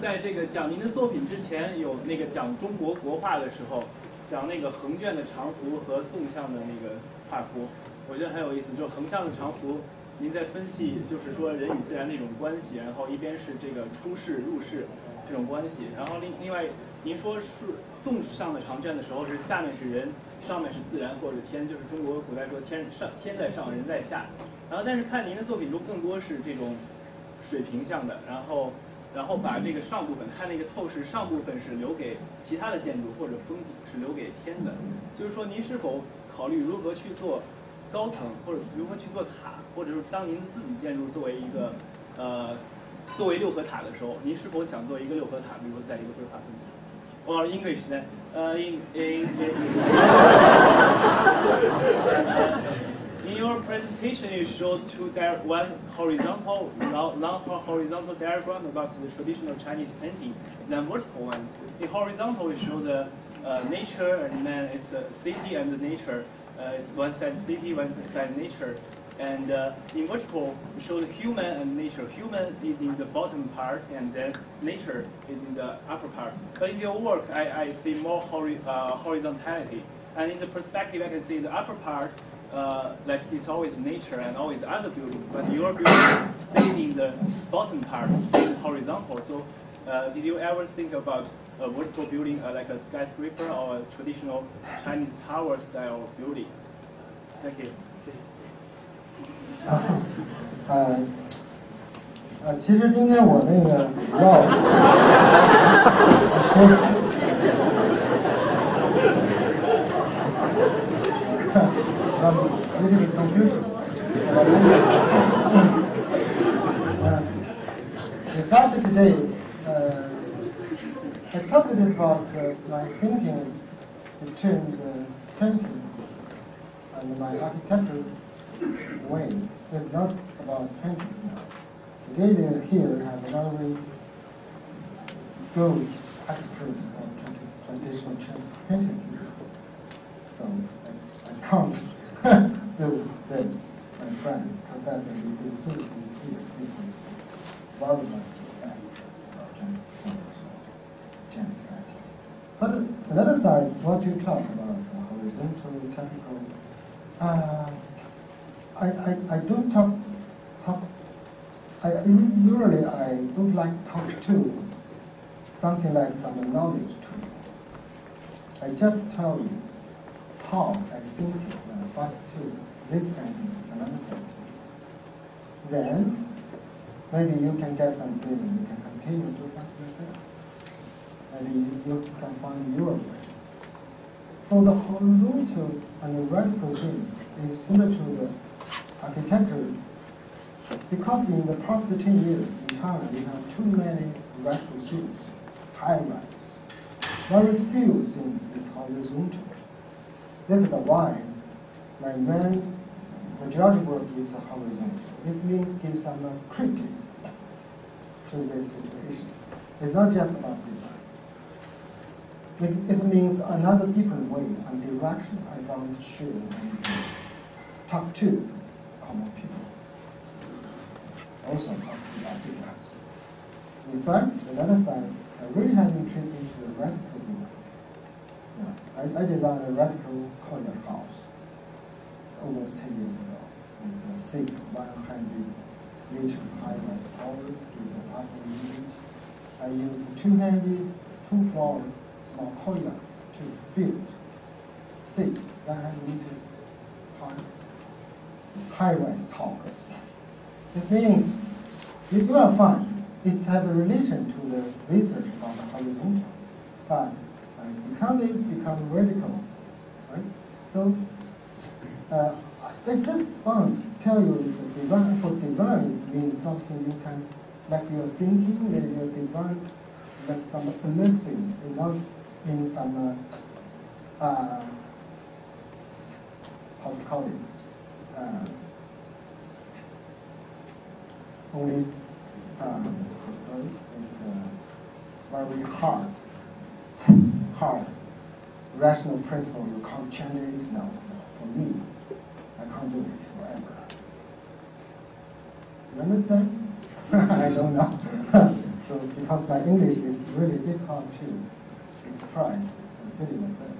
在这个讲您的作品之前，有那个讲中国国画的时候，讲那个横卷的长幅和纵向的那个画幅，我觉得很有意思。就横向的长幅，您在分析就是说人与自然的一种关系，然后一边是这个出世入世这种关系，然后另外您说是纵向的长卷的时候是下面是人，上面是自然或者天，就是中国古代说天在上，人在下。然后但是看您的作品中更多是这种水平向的，然后把这个上部分看那个透视上部分是留给其他的建筑或者风景是留给天的，就是说您是否考虑如何去做高层，或者如何去做塔，或者是当您自己建筑作为一个作为六合塔的时候，您是否想做一个六合塔，比如说在一个规划分区。Or English then, in your presentation, you showed one horizontal, long horizontal diagram about the traditional Chinese painting, then vertical ones. In horizontal, you show the nature, and then it's a city and the nature. It's one side city, one side nature. And in vertical, you show the human and nature. Human is in the bottom part, and then nature is in the upper part. But in your work, I see more horizontality. And in the perspective, I can see the upper part, like it's always nature and always other buildings. But your building stays in the bottom part, stays horizontal. So did you ever think about a vertical building like a skyscraper or a traditional Chinese tower style building? Thank you. 其实今天我那个主要The talk today, I talked about my thinking between the painting and my architecture way. It's not about painting now. Today they here have a very good expert of traditional Chinese painting here. So I can't do this. My friend, Professor Lu WenYu, is very much expert of Chinese painting. But another side, what you talk about, horizontal, technical, I don't talk. Usually I don't like talk to something like some knowledge to you. I just tell you how I think when I pass to this painting, another painting. Then maybe you can get some feeling. You can continue to do something like that. Maybe you can find your way. So the horizontal and the vertical things is similar to the architecture, because in the past 10 years in China, we have too many vertical things, high-rise. Very few things is horizontal. This is why my main majority work is horizontal. This means give some critique to this situation. It's not just about design. It means another different way and direction I want to show and talk to common people. Also talk to architects. In fact, on the other side, I really have interest into the radical design. Yeah, I designed a radical courtyard house almost 10 years ago with 6 100-meter high-rise towers with apartment units. I used two-handed, two-floor small courtyard to build 6 100 meters high-rise towers. This means you will find it has a relation to the research about the horizontal, but become vertical, right? So I just want to tell you it's a design. For design, it means something you can, like you're thinking, maybe your design, like some things. It not mean some how to call it, only it's very hard rational principle. You can't change it. No, for me, I can't do it forever. You understand? I don't know. So because my English is really difficult to express, it's pretty much that.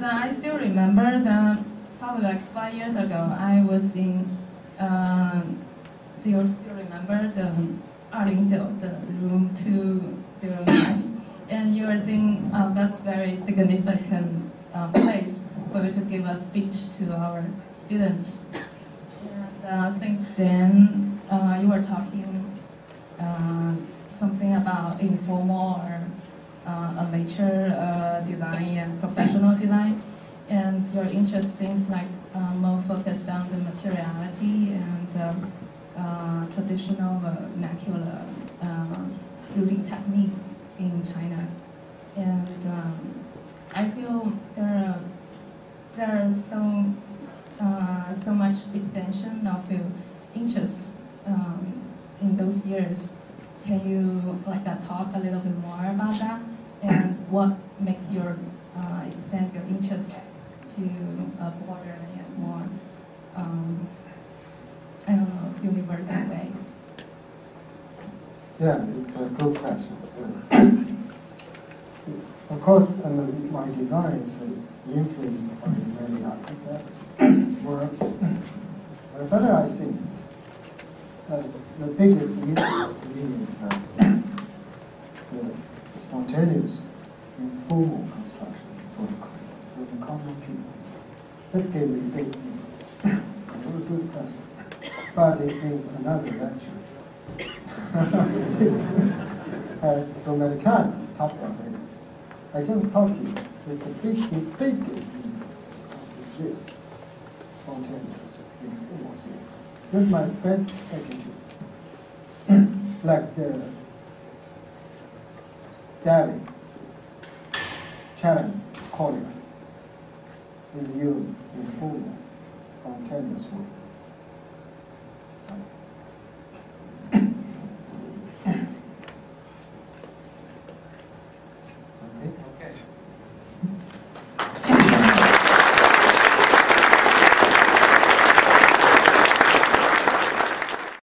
I still remember that probably like 5 years ago, I was in, do you still remember the 209, the room 209? And you were saying that's very significant place for you to give a speech to our students. And since then, you were talking something about informal or amateur design and professional design, and your interest seems like more focused on the materiality and traditional vernacular building techniques in China. And I feel there are so much extension of your interest in those years. Can you talk a little bit more about that? And what makes your extend your interest to a broader and more, I don't know, universal way? Yeah, it's a good question. Of course, my design is influenced by many architects' work. But I think the biggest influence to me is the spontaneous, informal construction for the common people. This gave me a big, a very good question. But it means another lecture. So many times I talk about it. I just told you it's the biggest influence is this spontaneous, informal thing. This is my best attitude. Like the David challenge courtyard is used in formal, spontaneous way.